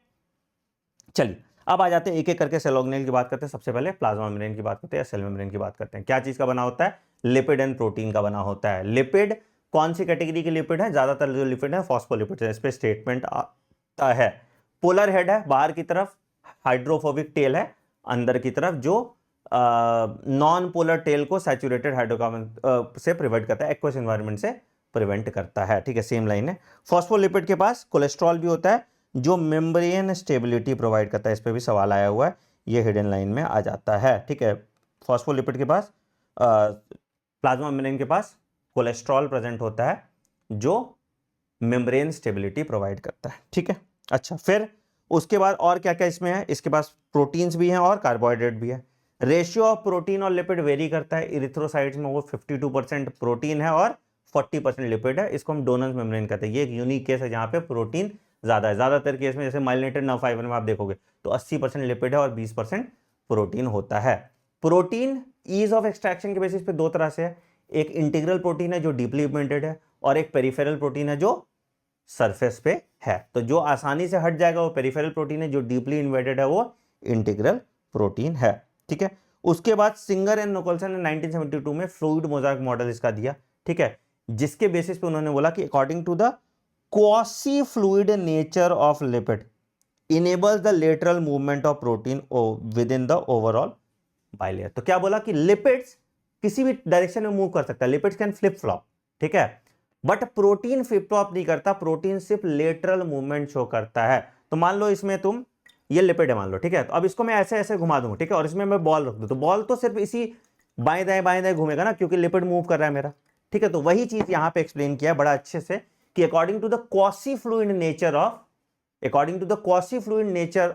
चलिए अब आ जाते हैं एक एक करके सेल ऑर्गेनेल की बात करते हैं। सबसे पहले प्लाज्मा मेम्ब्रेन की बात करते हैं या सेल मेम्ब्रेन की बात करते हैं। क्या चीज का बना होता है, लिपिड एंड प्रोटीन का बना होता है। लिपिड कौन सी कैटेगरी के लिपिड है, ज्यादातर जो लिपिड है फॉस्फोलिपिड है, इस पे स्टेटमेंट आता है। पोलर हेड है, बाहर की तरफ हाइड्रोफोबिक टेल है, अंदर की तरफ जो नॉन पोलर टेल को सैचुरेटेड हाइड्रोकार्बन से प्रिवेंट करता है, एक्वस एनवायरनमेंट से प्रिवेंट करता है, ठीक है, सेम लाइन है। फॉस्फोलिपिड के पास कोलेस्ट्रॉल भी होता है जो मेम्ब्रेन स्टेबिलिटी प्रोवाइड करता है, इस पे भी सवाल आया हुआ है, ये हिडन लाइन में आ जाता है, ठीक है। फॉस्फोलिपिड के पास प्लाज्मा मेम्ब्रेन के पास कोलेस्ट्रॉल प्रेजेंट होता है जो मेम्ब्रेन स्टेबिलिटी प्रोवाइड करता है, ठीक है। अच्छा, फिर उसके बाद और क्या क्या इसमें है, इसके पास प्रोटीन्स भी हैं और कार्बोहाइड्रेट भी है। रेशियो ऑफ प्रोटीन और लिपिड वेरी करता है। इरिथ्रोसाइट्स में वो 52% प्रोटीन है और 40% लिपिड है, इसको हम डोनर मेम्ब्रेन कहते हैं। ये एक यूनिक केस है जहां पे प्रोटीन ज्यादा है। ज्यादातर केस में जैसे माइलिनेटेड नर्व फाइबर में आप देखोगे तो 80% लिपिड है और 20% प्रोटीन होता है। प्रोटीन ईज ऑफ एक्सट्रैक्शन के बेसिस पे दो तरह से है, एक इंटीग्रल प्रोटीन है जो डीपली इम्बेडेड है और एक पेरिफेरल प्रोटीन है जो सरफेस पे है। तो जो आसानी से हट जाएगा वो पेरिफेरल प्रोटीन है, जो डीपली इन्वेडेड है वो इंटीग्रल प्रोटीन है, ठीक है। उसके बाद सिंगर एंड निकोलसन ने 1972 में फ्लूइड मोजाइक मॉडल इसका दिया, ठीक है, जिसके बेसिस पे उन्होंने बोला कि according to the quasi fluid nature of lipid enables the lateral movement of protein with in the overall bilayer. तो क्या बोला कि लिपिड्स किसी भी डायरेक्शन में मूव कर सकता है, लिपिड्स कैन फ्लिप फ्लॉप, ठीक है, बट प्रोटीन फ्लिप फ्लॉप नहीं करता, प्रोटीन सिर्फ लेटरल मूवमेंट शो करता है। तो मान लो इसमें तुम ये लिपिड है मान लो, ठीक है, तो अब इसको मैं ऐसे ऐसे घुमा दूंगा, ठीक है, और इसमें मैं बॉल रख दूं तो बॉल तो सिर्फ इसी बाएं दाएं घूमेगा ना, क्योंकि लिपिड मूव कर रहा है मेरा, ठीक है। तो वही चीज यहां पे एक्सप्लेन किया है बड़ा अच्छे से कि according to the quasi fluid nature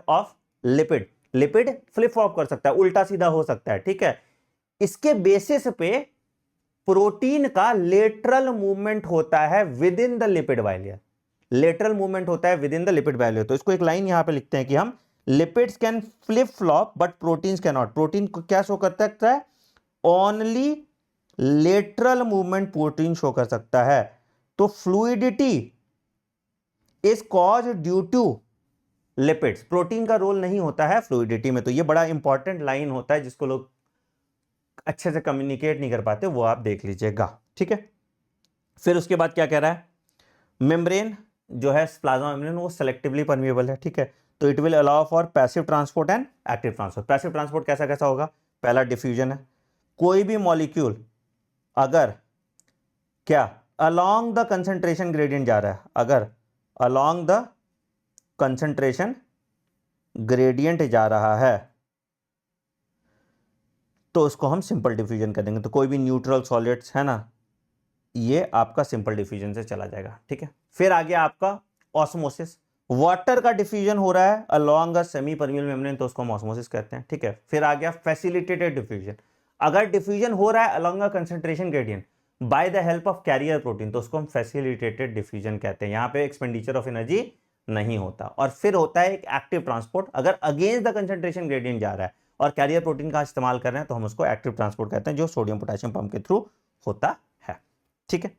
of lipid flip flop कर सकता है, उल्टा सीधा हो सकता है, ठीक है। इसके बेसिस पे प्रोटीन का लेटरल मूवमेंट होता है with in the lipid bilayer, lateral movement होता है with in the lipid bilayer. तो इसको एक लाइन यहां पे लिखते हैं कि हम lipids can flip flop but proteins can not. Protein को क्या शो कर सकता है? Only lateral movement protein show कर सकता है। तो fluidity is cause due to lipids, protein का रोल नहीं होता है फ्लूइडिटी में। तो ये बड़ा इंपॉर्टेंट लाइन होता है जिसको लोग अच्छे से कम्युनिकेट नहीं कर पाते, वो आप देख लीजिएगा, ठीक है। फिर उसके बाद क्या कह रहा है? मेम्ब्रेन जो है प्लाज्मा मेम्ब्रेन वो सेलेक्टिवली परमिएबल है, ठीक है। तो it will allow for passive transport and active transport. Passive transport कैसा कैसा होगा? पहला डिफ्यूजन है, कोई भी मॉलिक्यूल अगर क्या अलोंग द कंसंट्रेशन ग्रेडियंट जा रहा है, अगर अलोंग द कंसंट्रेशन ग्रेडियंट जा रहा है तो उसको हम सिंपल डिफ्यूजन कर देंगे। तो कोई भी न्यूट्रल सॉलिड्स है ना, ये आपका सिंपल डिफ्यूजन से चला जाएगा, ठीक है। फिर आ गया आपका ऑस्मोसिस, वाटर का डिफ्यूजन हो रहा है along a semi permeable membrane, तो उसको हम ऑस्मोसिस कहते हैं, ठीक है। फिर आ गया फैसिलिटेटेड डिफ्यूजन, अगर डिफ्यूजन हो रहा है along a concentration gradient bye the help of carrier protein, तो उसको हम फैसिलिटेटेड डिफ्यूजन कहते हैं। यहां पे एक्सपेंडिचर ऑफ एनर्जी नहीं होता। और फिर होता है एक एक्टिव ट्रांसपोर्ट, अगर अगेंस्ट द कंसंट्रेशन ग्रेडियंट जा रहा है और कैरियर प्रोटीन का इस्तेमाल कर रहे हैं तो हम उसको एक्टिव ट्रांसपोर्ट कहते हैं, जो सोडियम पोटेशियम पंप के थ्रू होता है, ठीक है।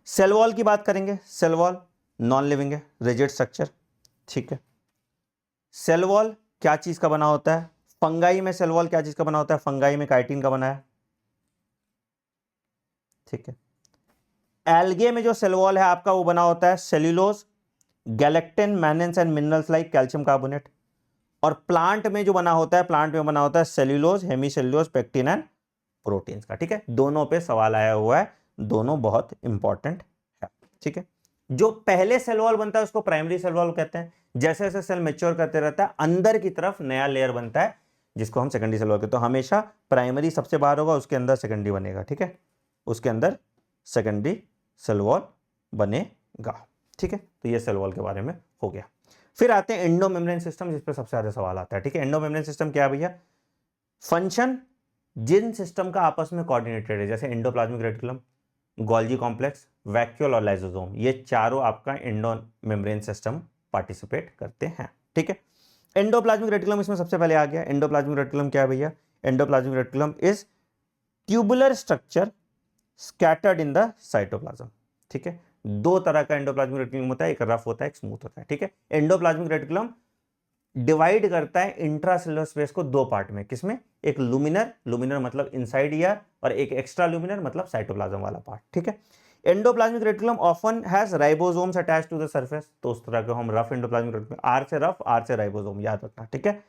सेल वॉल की बात करेंगे, सेल वॉल नॉन लिविंग है, रिजिड स्ट्रक्चर, ठीक है। सेल वॉल क्या चीज का बना होता है? फंगाई में सेल वॉल क्या चीज का बना होता है? फंगाई में काइटिन का बना है, ठीक है। एल्गे में जो सेल वॉल है आपका वो बना होता है cellulose, galactans, mannans and minerals like calcium carbonate. और प्लांट में जो बना होता है, प्लांट में बना होता है cellulose, hemicellulose, pectin and proteins का, ठीक है। दोनों पे सवाल आया हुआ है, दोनों बहुत इंपॉर्टेंट है, ठीक है। जो पहले सेल वॉल बनता है उसको प्राइमरी सेल वॉल कहते हैं। जैसे जैसे सेल मैच्योर करते रहता है अंदर की तरफ नया लेयर बनता है जिसको हम सेकेंडरी सेल वॉल कहते हैं। तो हमेशा प्राइमरी सबसे बाहर होगा, उसके अंदर सेकेंडरी बनेगा, ठीक है, उसके अंदर सेकेंडरी सेल वॉल बनेगा, ठीक है। तो ये सेल वॉल के बारे में हो गया। फिर आते हैं एंडो मेम्ब्रेन सिस्टम, जिस पे सबसे ज्यादा सवाल आता है, ठीक है। एंडो मेम्ब्रेन सिस्टम क्या है भैया? फंक्शन जिन सिस्टम का आपस में कोऑर्डिनेटेड है, जैसे endoplasmic reticulum, Golgi complex, vacuole और लाइसोसोम, ये चारों आपका एंडो मेम्ब्रेन सिस्टम पार्टिसिपेट करते हैं, ठीक है। एंडोप्लाज्मिक रेटिकुलम इसमें सबसे पहले आ गया। एंडोप्लाज्मिक रेटिकुलम क्या है भैया? Endoplasmic reticulum is tubular structure scattered in the cytoplasm, ठीक है। दो तरह का एंडोप्लाज्मिक रेटिकुलम होता है, एक रफ होता है, एक स्मूथ होता है, ठीक है। एंडोप्लाज्मिक रेटिकुलम डिवाइड करता है इंट्रासेलुलर स्पेस को दो पार्ट में, किसमें? एक लुमिनर, लुमिनर मतलब इनसाइड ईयर, और एक एक्स्ट्रा लुमिनर मतलब साइटोप्लाज्म वाला पार्ट, ठीक है। Endoplasmic reticulum often has ribosomes attached to the surface, तो उस तरह को हम रफ एंडोप्लाज्मिक रेटिकुलम, आर से रफ, आर से राइबोसोम, याद रखना, ठीक है।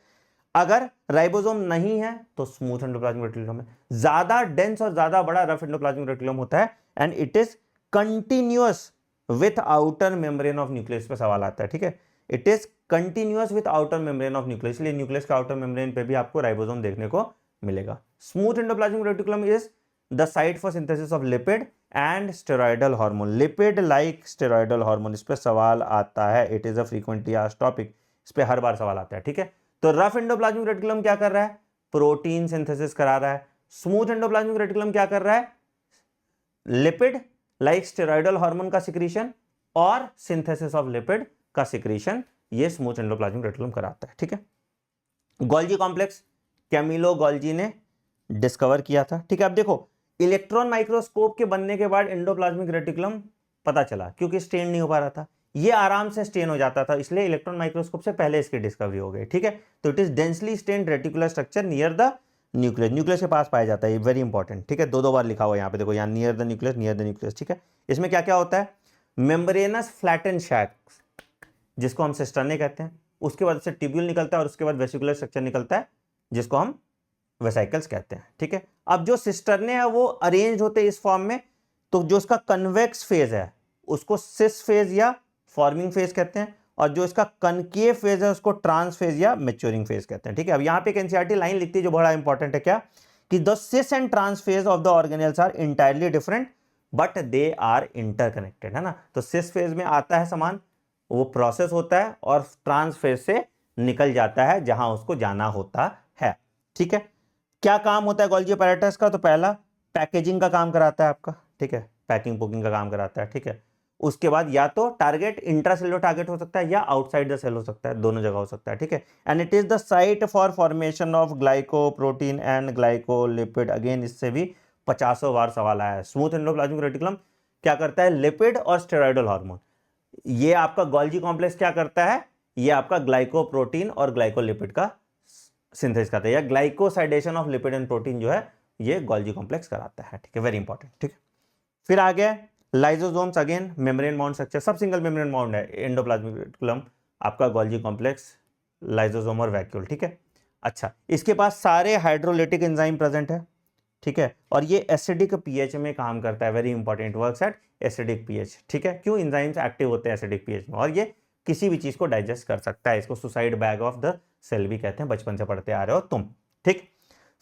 अगर राइबोसोम नहीं है तो स्मूथ एंडोप्लाज्मिक रेटिकुलम है। ज्यादा डेंस और ज्यादा बड़ा रफ एंडोप्लाज्मिक रेटिकुलम होता है and it is continuous with outer membrane of nucleus पे सवाल आता है, ठीक है। It is continuous with outer membrane of nucleus, इसलिए न्यूक्लियस के आउटर मेम्ब्रेन पे भी आपको राइबोसोम देखने को मिलेगा। Smooth endoplasmic reticulum is the site for synthesis of lipid and steroidal hormone, lipid like steroidal hormone, इस पे सवाल आता है। It is a frequently asked topic, इस पे हर बार सवाल आता है, ठीक है। तो रफ एंडोप्लाज्मिक रेटिकुलम क्या कर रहा है? प्रोटीन सिंथेसिस करा रहा है। स्मूथ एंडोप्लाज्मिक रेटिकुलम क्या कर रहा है? लिपिड लाइक स्टेरॉयडल हार्मोन का सिक्रीशन और सिंथेसिस ऑफ लिपिड का सिक्रीशन, ये स्मूथ एंडोप्लाज्मिक रेटिकुलम कराता है, ठीक है। गोल्जी कॉम्प्लेक्स कैमिलो गोल्जी ने डिस्कवर किया था, ठीक है। अब देखो इलेक्ट्रॉन माइक्रोस्कोप के बनने के बाद एंडोप्लाज्मिक रेटिकुलम पता चला, क्योंकि स्टेन नहीं हो पा रहा था, ये आराम से स्टेन हो जाता था, इसलिए इलेक्ट्रॉन माइक्रोस्कोप से पहले इसकी डिस्कवरी हो गई, ठीक है। तो it is densely stained reticular structure near the nucleus, nucleus के पास पाया जाता है, वेरी इंपॉर्टेंट, ठीक है। दो दो बार लिखा हुआ है यहाँ पे, देखो यहाँ near the nucleus, near the nucleus, ठीक है। इसमें क्या क्या होता है? मेम्ब्रेनस फ्लैटन शैक्स, जिसको हम सिस्टर्ने कहते हैं, उसके बाद से ट्यूब्यूल निकलता है और उसके बाद वेसिकुलर स्ट्रक्चर निकलता है जिसको हम वेसाइकल्स कहते हैं, ठीक है। अब जो सिस्टर्ने है वो अरेंज होते हैं इस फॉर्म में, तो जो इसका कन्वेक्स फेज है उसको सिस फेज या फॉर्मिंग फेज कहते हैं, और जो इसका कनकेव फेज है उसको ट्रांस फेज या मैच्योरिंग फेज कहते हैं, ठीक है। अब यहाँ पे एक एनसीईआरटी लाइन लिखती है जो बड़ा इंपॉर्टेंट है, क्या? कि the cis and trans phase of the organelles are entirely different but they are interconnected, है ना। तो सिस फेज में आता है सामान, वो प्रोसेस होता है, और ट्रांस फेज से निकल जाता है जहां उसको जाना होता है, ठीक है। क्या काम होता है गोल्जी अपैरेटस का? तो पहला पैकेजिंग का काम कराता है आपका, ठीक है, पैकिंग पोकिंग का काम कराता है, ठीक है। उसके बाद या तो टारगेट इंट्रासेलुलर टारगेट हो सकता है या आउटसाइड द सेल हो सकता है, दोनों जगह हो सकता है, ठीक है। And it is the site for formation of glycoprotein and glycolipid. Again इससे भी 50 बार सवाल आया है। स्मूथ एंडोप्लाज्मिक रेटिकुलम क्या करता है, लिपिड और स्टेरॉइडल हार्मोन। ये आपका गोल्जी कॉम्प्लेक्स क्या करता है, ये आपका ग्लाइकोप्रोटीन और ग्लाइकोलिपिड का सिंथेसिस करता है, या glycosidation of lipid and protein जो है ये गोल्जी कॉम्प्लेक्स कराता है, ठीक है, वेरी इंपॉर्टेंट, ठीक है। फिर आ गया lysosomes, again membrane bound structure, सब सिंगल मेम्ब्रेन बाउंड है, एंडोप्लाज्मिक रेटिकुलम, आपका गोल्जी कॉम्प्लेक्स, लाइजोसोम और वैक्यूल, ठीक है। अच्छा, इसके पास सारे हाइड्रोलिटिक एंजाइम प्रेजेंट है, ठीक है, और ये एसिडिक पीएच में काम करता है, very important, works at acidic pH, ठीक है। क्यों, एंजाइम्स एक्टिव होते हैं एसिडिक पीएच में, और ये किसी भी चीज को डाइजेस्ट कर सकता है। इसको suicide bag of the cell भी कहते हैं, बचपन से पढ़ते आ रहे हो तुम, ठीक।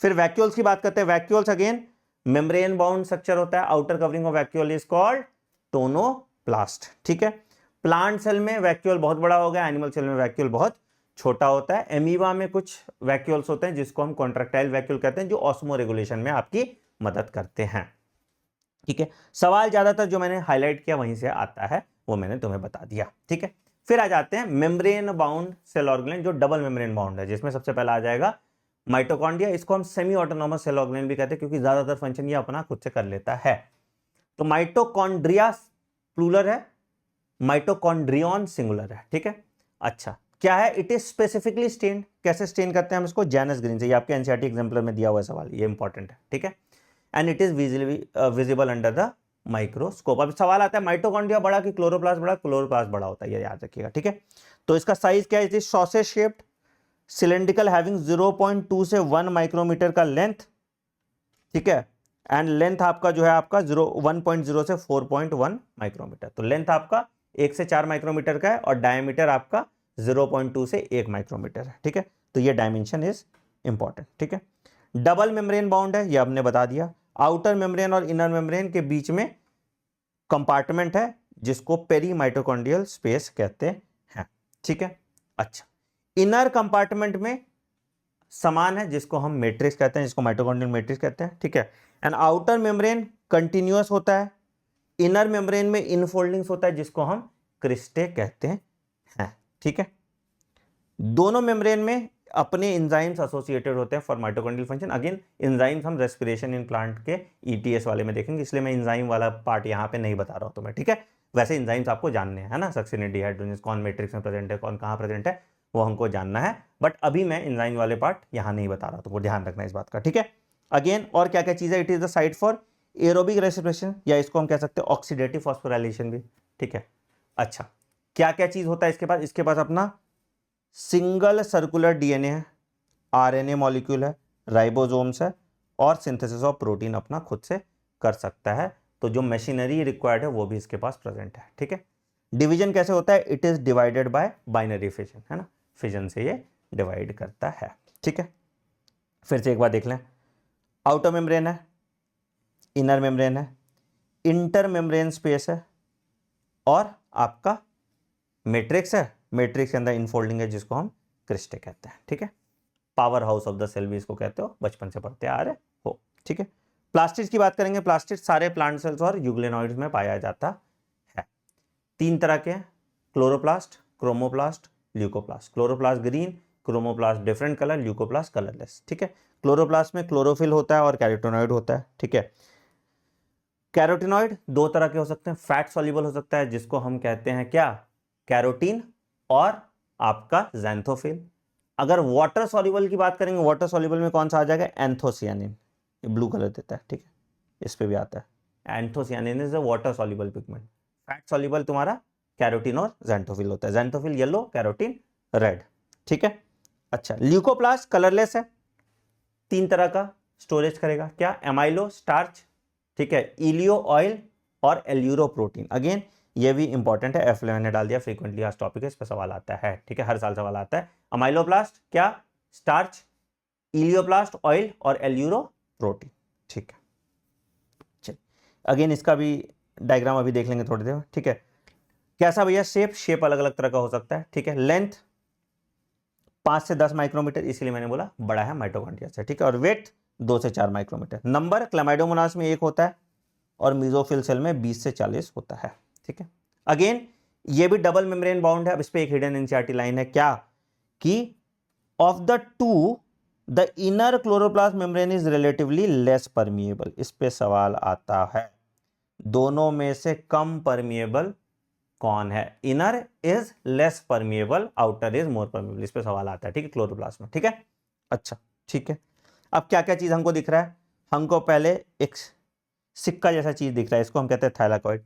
फिर वैक्यूल्स की बात करते हैं। Vacuoles again membrane bound structure होता है, outer covering of vacuole is called tonoplast, ठीक है। प्लांट सेल में वैक्यूल बहुत बड़ा हो गया, एनिमल सेल में वैक्यूल बहुत छोटा होता है। एमीबा में कुछ वैक्यूल्स होते हैं जिसको हम कॉन्ट्रैक्टाइल वैक्यूल कहते हैं, जो ऑस्मो रेगुलेशन में आपकी मदद करते हैं, ठीक है। सवाल ज्यादातर जो मैंने हाईलाइट किया वहीं से आता है, वो मैंने तुम्हें बता दिया, ठीक है। फिर आ जाते हैं मेम्ब्रेन बाउंड सेल ऑर्गेनेल, जो डबल मेम्ब्रेन बाउंड है, जिसमें सबसे पहला आ जाएगा माइटोकॉन्ड्रिया। इसको हम सेमी ऑटोनॉमस सेल ऑर्गेनेल भी कहते हैं, क्योंकि ज्यादातर फंक्शन ये अपना खुद से कर लेता है। तो माइटोकॉन्ड्रिया प्लूरल है, माइटोकॉन्ड्रियन सिंगुलर है, ठीक है। अच्छा, क्या है, इट इज स्पेसिफिकली स्टेन्ड, कैसे स्टेन करते हैं हम इसको, जैनस ग्रीन से, ये आपके एनसीईआरटी एग्जाम्पलर में दिया हुआ सवाल, ये इंपॉर्टेंट है, ठीक है। And it is visible under the microscope. अब सवाल आता है माइटोकॉन्ड्रिया बड़ा कि क्लोरोप्लास्ट बड़ा, क्लोरोप्लास्ट बड़ा होता है, ये याद रखिएगा, ठीक है। तो इसका साइज क्या है, it is sausage shaped, cylindrical, having 0.2 से 1 माइक्रोमीटर का लेंथ, ठीक है। एंड लेंथ आपका जो है आपका 1.0 से 4.1 माइक्रोमीटर। तो लेंथ आपका 1 से 4 माइक्रोमीटर का है, और डायमीटर आपका 0.2 से 1 माइक्रोमीटर है, ठीक है। तो ये डायमेंशन इज इंपॉर्टेंट, ठीक है। डबल मेम्ब्रेन बाउंड है, ये आपने बता दिया। आउटर मेम्ब्रेन और इनर मेम्ब्रेन के बीच में कंपार्टमेंट है, जिसको पेरीमाइटोकॉन्ड्रियल स्पेस कहते हैं, ठीक है। अच्छा, इनर कंपार्टमेंट में समान है, जिसको हम मैट्रिक्स कहते हैं, जिसको माइटोकॉन्ड्रियल मैट्रिक्स कहते हैं, ठीक है। एंड आउटर मेम्ब्रेन कंटिन्यूअस होता है, इनर मेम्ब्रेन में इनफोल्डिंग्स होता है, जिसको हम क्रिस्टे कहते हैं, ठीक है। दोनों मेम्ब्रेन में अपने एंजाइम्स एसोसिएटेड होते हैं for mitochondrial function. Again enzymes हम रेस्पिरेशन इन प्लांट के ईटीएस वाले में देखेंगे, इसलिए मैं एंजाइम वाला पार्ट यहाँ पे नहीं बता रहा हूँ तुम्हें, ठीक है। वैसे एंजाइम्स आपको जानने हैं, है ना, सक्सिनेट डिहाइड्रोजनेस कौन मैट्रिक्स में प्रेजेंट है, कौन कहाँ प्रेजेंट है, वो हमको जानना है। बट अभी मैं एंजाइम वाले पार्ट यहाँ नहीं बता रहा, तो वो ध्यान रखना इस बात का, ठीक है। अगेन और क्या क्या चीज़ है, it is the site for aerobic respiration, या इसको हम कह सकते हैं ऑक्सीडेटिव फॉस्फोराइलेशन भी, ठीक है। अच्छा, क्या क्या चीज़ होता है इसके पास, इसके पास अपना सिंगल सर्कुलर डीएनए है, आरएनए मॉलिक्यूल है, राइबोसोम्स है, और सिंथेसिस ऑफ प्रोटीन अपना खुद से कर सकता है। तो जो मशीनरी रिक्वायर्ड है वो भी इसके पास प्रेजेंट है, ठीक है। डिवीजन कैसे होता है, it is divided by binary fission, है ना, फिजन से ये डिवाइड करता है, ठीक है। फिर से एक बार देख लें, आउटर मेम्ब्रेन है, इनर मेम्ब्रेन है, इंटर मेम्ब्रेन स्पेस है, और आपका मैट्रिक्स है, मैट्रिक्स के अंदर इनफोल्डिंग है, जिसको हम क्रिस्टे कहते हैं, ठीक है। Power house of the cell भी इसको कहते हो, बचपन से पढ़ते आ रहे हो, ठीक है। प्लास्टिड्स की बात करेंगे, प्लास्टिड्स सारे प्लांट सेल्स और यूग्लेनॉइड्स में पाया जाता है। 3 तरह के हैं, chloroplast, chromoplast, leucoplast. Chloroplast green, chromoplast different colour, leucoplast colourless, ठीक है। क्लोरोप्लास्ट में क्लोरोफिल होता है और कैरोटिनॉइड होता है, ठीक है। कैरोटिनॉइड 2 तरह के हो सकते हैं, फैट सॉल्युबल हो सकता है, जिसको हम कहते हैं क्या, कैरोटीन, और आपका ज़ैंथोफिल। अगर वाटर सॉल्युबल की बात करेंगे, वाटर सॉल्युबल में कौन सा आ जाएगा, एंथोसियानिन, ये ब्लू कलर देता है, ठीक है, इस पे भी आता है। Anthocyanin is a water soluble pigment. Fat soluble तुम्हारा कैरोटीन और ज़ैंथोफिल होता है, ज़ैंथोफिल येलो, कैरोटीन रेड, ठीक है। अच्छा, ल्यूकोप्लास्ट कलरलेस है, 3 तरह का स्टोरेज करेगा, क्या, एमाइलो स्टार्च, ठीक है, इलियो ऑयल, और एल्यूरो प्रोटीन। अगेन ये भी इंपॉर्टेंट है, F11 ने डाल दिया, फ्रीक्वेंटली आज टॉपिक है, इस पर सवाल आता है, ठीक है, हर साल सवाल आता है। अमाइलोप्लास्ट क्या, स्टार्च, इलियोप्लास्ट ऑयल, और एल्यूरो प्रोटीन, ठीक है। चलिए अगेन इसका भी डायग्राम अभी देख लेंगे थोड़ी देर, ठीक है। कैसा भैया, शेप अलग अलग तरह का हो सकता है, ठीक है। लेंथ 5 से 10 माइक्रोमीटर, इसलिए मैंने बोला बड़ा है माइटोकॉन्ड्रिया से, ठीक है। और वेट 2 से 4 माइक्रोमीटर। नंबर क्लैमाइडोमोनास में 1 होता है और मीजोफिल सेल में 20 से 40 होता है। ठीक है, अगेन ये भी डबल मेम्ब्रेन बाउंड है। अब इस पे एक हिडन एनसीईआरटी लाइन है क्या कि of the two the inner chloroplast membrane is relatively less permeable. इस पे सवाल आता है दोनों में से कम परमिएबल कौन है? Inner is less permeable, outer is more permeable. इस पे सवाल आता है, ठीक है, क्लोरोप्लास्ट में। ठीक है, अच्छा ठीक है। अब क्या क्या चीज हमको दिख रहा है? हमको पहले एक सिक्का जैसा चीज दिख रहा है, इसको हम कहते हैं थैलाकॉइड।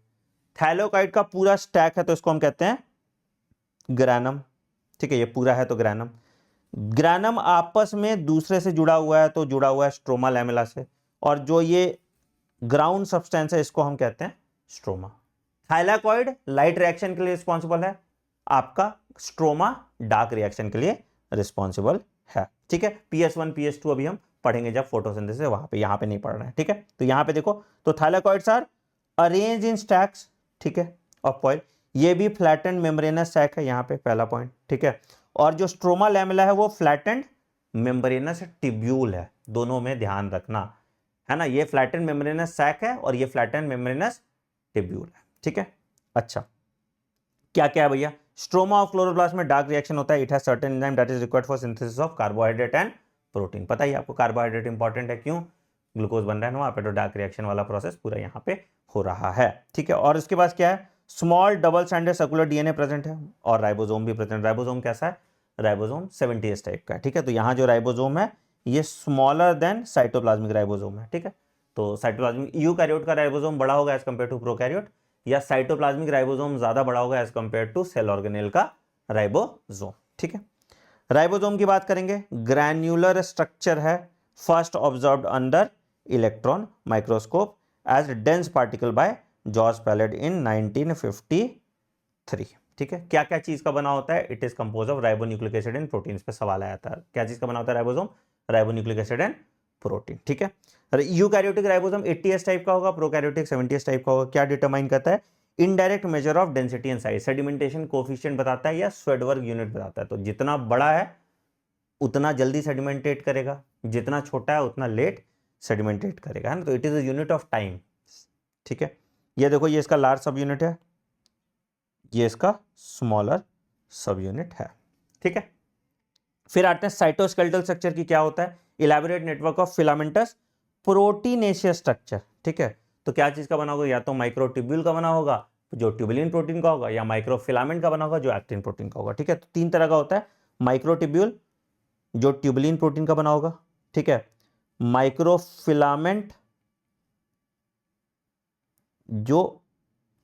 थैलाकॉइड का पूरा स्टैक है तो इसको हम कहते हैं ग्रैनम। ठीक है, ये पूरा है तो ग्रैनम। ग्रैनम आपस में दूसरे से जुड़ा हुआ है तो जुड़ा हुआ है स्ट्रोमा लैमेला से, और जो ये ग्राउंड सब्सटेंस है इसको हम कहते हैं स्ट्रोमा। थाइलाकॉइड लाइट रिएक्शन के लिए रिस्पॉन्सिबल है, आपका स्ट्रोमा डार्क रिएक्शन के लिए रिस्पॉन्सिबल है। ठीक है, PS1 PS2 अभी हम पढ़ेंगे जब फोटोसिंथेसिस, वहां पे, यहां पे नहीं पढ़ रहे हैं। ठीक है, तो यहां पे देखो तो thylakoids are arrange in stacks, ठीक है, ऑफ कॉइल। ये भी फ्लैटेंड मेम्ब्रेनस सैक है, यहाँ पे पहला पॉइंट। ठीक है, और जो स्ट्रोमा लैमेला है वो फ्लैटेंड मेम्ब्रेनस ट्यूब्यूल है। दोनों में ध्यान रखना है ना, ये फ्लैटेंड मेम्ब्रेनस सैक है और ये फ्लैटेंड मेम्ब्रेनस ट्यूब्यूल है। ठीक है, अच्छा क्या क्या है भैया? स्ट्रोमा ऑफ क्लोरोप्लास्ट में डार्क रिएक्शन होता है। It has certain enzyme that is required for synthesis of carbohydrate and protein. पता ही आपको कार्बोहाइड्रेट इंपॉर्टेंट है, क्यों? ग्लूकोज बन रहा है ना वहां पे, तो डार्क रिएक्शन वाला प्रोसेस पूरा यहाँ पे हो रहा है। ठीक है, और इसके पास क्या है? Small double standard circular DNA present है और राइबोसोम भी प्रेजेंट। राइबोसोम कैसा है? राइबोसोम 70S टाइप का है। ठीक है, तो यहाँ जो राइबोसोम है ये स्मॉलर देन साइटोप्लाज्मिक राइबोसोम है। ठीक है, तो साइटोप्लाज्मिक यूकैरियोट का राइबोसोम बड़ा होगा एज कंपेयर टू प्रोकैरियोट, या साइटोप्लाज्मिक राइबोसोम ज्यादा बड़ा होगा as compare to cell organelle का राइबोसोम। ठीक है, राइबोसोम की बात करेंगे, ग्रैन्युलर स्ट्रक्चर है, first observed under electron microscope as dense particle by George Palade in 1953। ठीक है, क्या क्या चीज का बना होता है? It is compose of ribonucleic acid and protein. पे सवाल आया था, क्या चीज का बना होता है ribosome? Ribonucleic acid and protein. ठीक है, यूकैरियोटिक राइबोसोम 80S टाइप का होगा, प्रोकैरियोटिक 70S टाइप का होगा। क्या डिटरमाइन करता है? Indirect measure of density and size, sedimentation coefficient बताता है या स्वेडवर्ग यूनिट बताता है। तो जितना बड़ा है उतना जल्दी सेडिमेंटेट करेगा, जितना छोटा है उतना लेट सेडिमेंटेट करेगा, है ना, तो it is a unit of time. ठीक है, ये देखो ये इसका लार्ज सब यूनिट है, ये इसका स्मॉलर सब यूनिट है। ठीक है, फिर आते हैं साइटोस्केलेटल स्ट्रक्चर की। क्या होता है? Elaborate network of filamentous proteinaceous structure. ठीक है, तो क्या चीज का बना होगा? या तो माइक्रोट्यूब्यूल का बना होगा जो ट्यूबुलिन प्रोटीन का होगा, या माइक्रोफिलामेंट का बना होगा जो एक्टिन प्रोटीन का होगा। ठीक है, तो 3 तरह का होता है, माइक्रोट्यूब्यूल जो ट्यूबुलिन प्रोटीन का बना होगा, ठीक है, माइक्रोफिलामेंट जो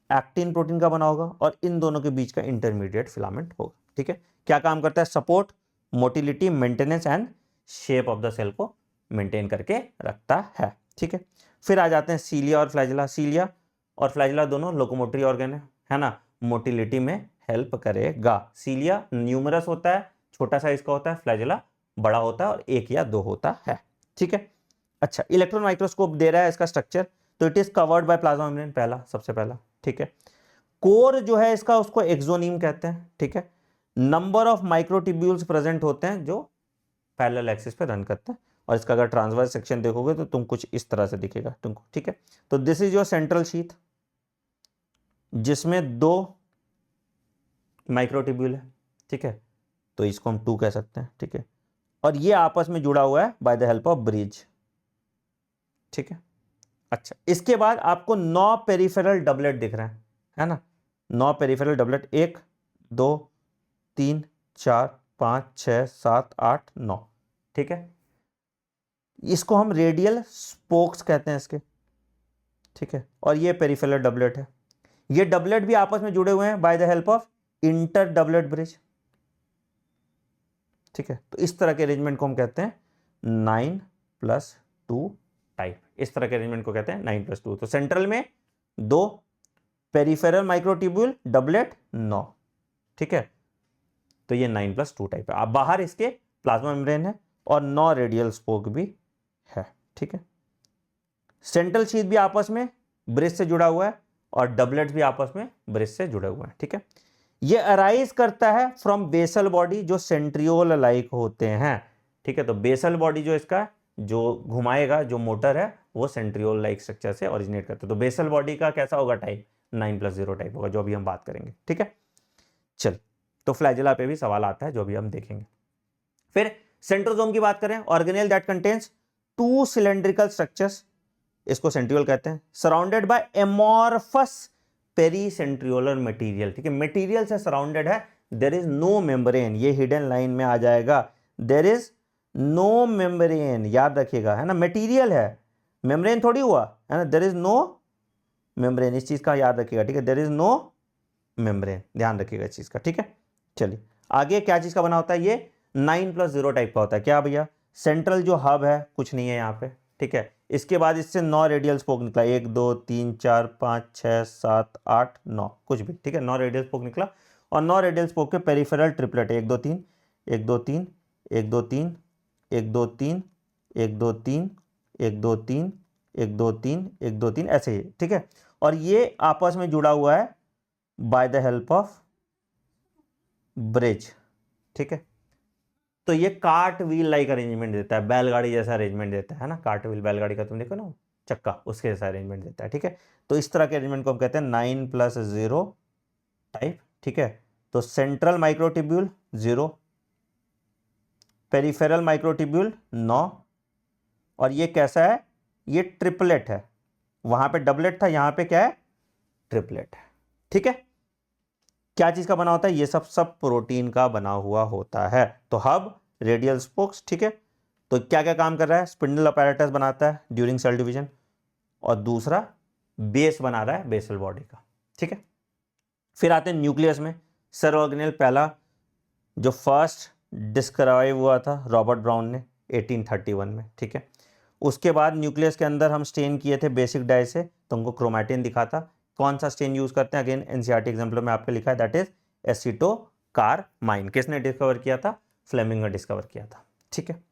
एक्टिन प्रोटीन का बना होगा, और इन दोनों के बीच का इंटरमीडिएट फिलामेंट होगा। ठीक है, क्या काम करता है? Support, motility, maintenance and shape of the cell को मेंटेन करके रखता है। ठीक है, फिर आ जाते हैं सीलिया और फ्लैजिला। सीलिया और फ्लैजिला दोनों लोकोमोटरी ऑर्गन है ना, मोटिलिटी में हेल्प करेगा। सीलिया न्यूमरस होता है, छोटा साइज का होता है, फ्लैजिला बड़ा होता है और 1 या 2 होता है। ठीक है, अच्छा इलेक्ट्रॉन माइक्रोस्कोप दे रहा है इसका स्ट्रक्चर, तो it is covered by plasma membrane, पहला सबसे पहला। ठीक है, कोर जो है इसका उसको एक्सोनीम कहते हैं। ठीक है, नंबर ऑफ माइक्रोट्यूब्यूल्स प्रेजेंट होते हैं जो पैरेलल एक्सिस पे रन करते हैं, और इसका अगर ट्रांसवर्स सेक्शन देखोगे तो तुम कुछ इस तरह से दिखेगा तुमको। ठीक है, तो this is your central sheath जिसमें 2 माइक्रोट्यूब्यूल है। ठीक है, तो इसको हम 2 कह सकते हैं। ठीक है, और ये आपस में जुड़ा हुआ है by the help of bridge. ठीक है, अच्छा इसके बाद आपको 9 पेरिफेरल डबलेट दिख रहे हैं, है ना, 9 पेरिफेरल डबलेट, 1 2 3 4 5 6 7 8 9। ठीक है, इसको हम रेडियल स्पोक्स कहते हैं इसके। ठीक है, और ये पेरिफेरल डबलेट है, ये डबलेट भी आपस में जुड़े हुए हैं bye the help of inter doublet bridge. ठीक है, तो इस तरह के अरेंजमेंट को हम कहते हैं 9+2 टाइप। इस तरह के अरेंजमेंट को कहते हैं 9+2। तो सेंट्रल में 2 पेरिफेरल माइक्रोट्यूब्यूल डबलेट 9। ठीक है, तो ये 9+2 टाइप है। अब बाहर इसके प्लाज्मा मेम्ब्रेन है और 9 रेडियल स्पोक भी है। ठीक है, सेंट्रल शीथ भी आपस में ब्रिज से जुड़ा हुआ है और डबलेट्स भी आपस में ब्रिज से जुड़े हुए हैं। ठीक है, ये अराइज करता है फ्रॉम बेसल बॉडी जो सेंट्रियोल लाइक होते हैं। ठीक है, तो बेसल बॉडी जो इसका जो घुमाएगा, जो मोटर है वो सेंट्रियोल लाइक स्ट्रक्चर से ओरिजिनेट करता है। तो बेसल बॉडी का कैसा होगा टाइप, 9+0 टाइप होगा, जो अभी हम बात करेंगे। ठीक है, चल, तो फ्लैजेला पे भी सवाल आता है जो भी हम देखेंगे। फिर सेंट्रोसोम की बात करें, organelle that contains 2 cylindrical structures, इसको सेंट्रियोल कहते हैं, surrounded by amorphous pericentriolar material. ठीक है, मटेरियल से सराउंडेड है, देयर इज नो मेम्ब्रेन, ये हिडन लाइन में आ जाएगा, देयर इज नो मेम्ब्रेन, याद रखिएगा, है ना, मटेरियल है, मेम्ब्रेन थोड़ी हुआ, है ना, देयर इज नो मेम्ब्रेन, इस चीज का याद रखिएगा। ठीक है, देयर इज नो मेम्ब्रेन, ध्यान रखिएगा इस चीज का। ठीक है, चलिए आगे क्या चीज का बना होता है, ये 9+0 टाइप का होता है। क्या भैया, सेंट्रल जो हब है कुछ नहीं है यहाँ पे। ठीक है, इसके बाद इससे 9 रेडियल स्पोक निकला, 1 2 3 4 5 6 7 8 9, कुछ भी। ठीक है, 9 रेडियल स्पोक निकला, और 9 रेडियल स्पोक के पेरिफेरल ट्रिपलेट, 1 2 3 1 2 3 1 2 3 1 2 3 1 2 3 1 2 3 1 2 3 1 2 3, ऐसे ही। ठीक है, और ये आपस में जुड़ा हुआ है by the help of bridge. ठीक है, तो ये कार्ट व्हील लाइक अरेंजमेंट देता है, बैलगाड़ी जैसा अरेंजमेंट देता है ना, कार्ट व्हील बैलगाड़ी का तुम देखो ना चक्का, उसके जैसा अरेंजमेंट देता है। ठीक है, तो इस तरह के अरेंजमेंट को हम कहते हैं 9+0 टाइप। ठीक है, तो सेंट्रल माइक्रोट्यूब्यूल 0, पेरिफेरल माइक्रोट्यूब्यूल 9, और ये कैसा है, ये ट्रिपलेट है, वहां पे डबलेट था, यहां पे क्या है, ट्रिपलेट है। ठीक है, क्या चीज का बना होता है, ये सब प्रोटीन का बना हुआ होता है। तो हब, रेडियल स्पोक्स। ठीक है, तो क्या क्या काम कर रहा है, स्पिंडल अपैरेटस बनाता है ड्यूरिंग सेल डिवीजन, और दूसरा बेस बना रहा है बेसल बॉडी का। ठीक है, फिर आते हैं न्यूक्लियस में, सेल ऑर्गेनेल पहला जो फर्स्ट डिस्क्राइब हुआ था रॉबर्ट ब्राउन ने 1831 में। ठीक है, उसके बाद न्यूक्लियस के अंदर हम स्टेन किए थे बेसिक डाई से, तो हमको क्रोमैटिन दिखा था। कौन सा स्टेन यूज करते हैं, अगेन एनसीईआरटी एग्जाम्पल में आपको लिखा है, दैट इज एसिटोकार्माइन। किसने डिस्कवर किया था, फ्लेमिंग ने डिस्कवर किया था। ठीक है,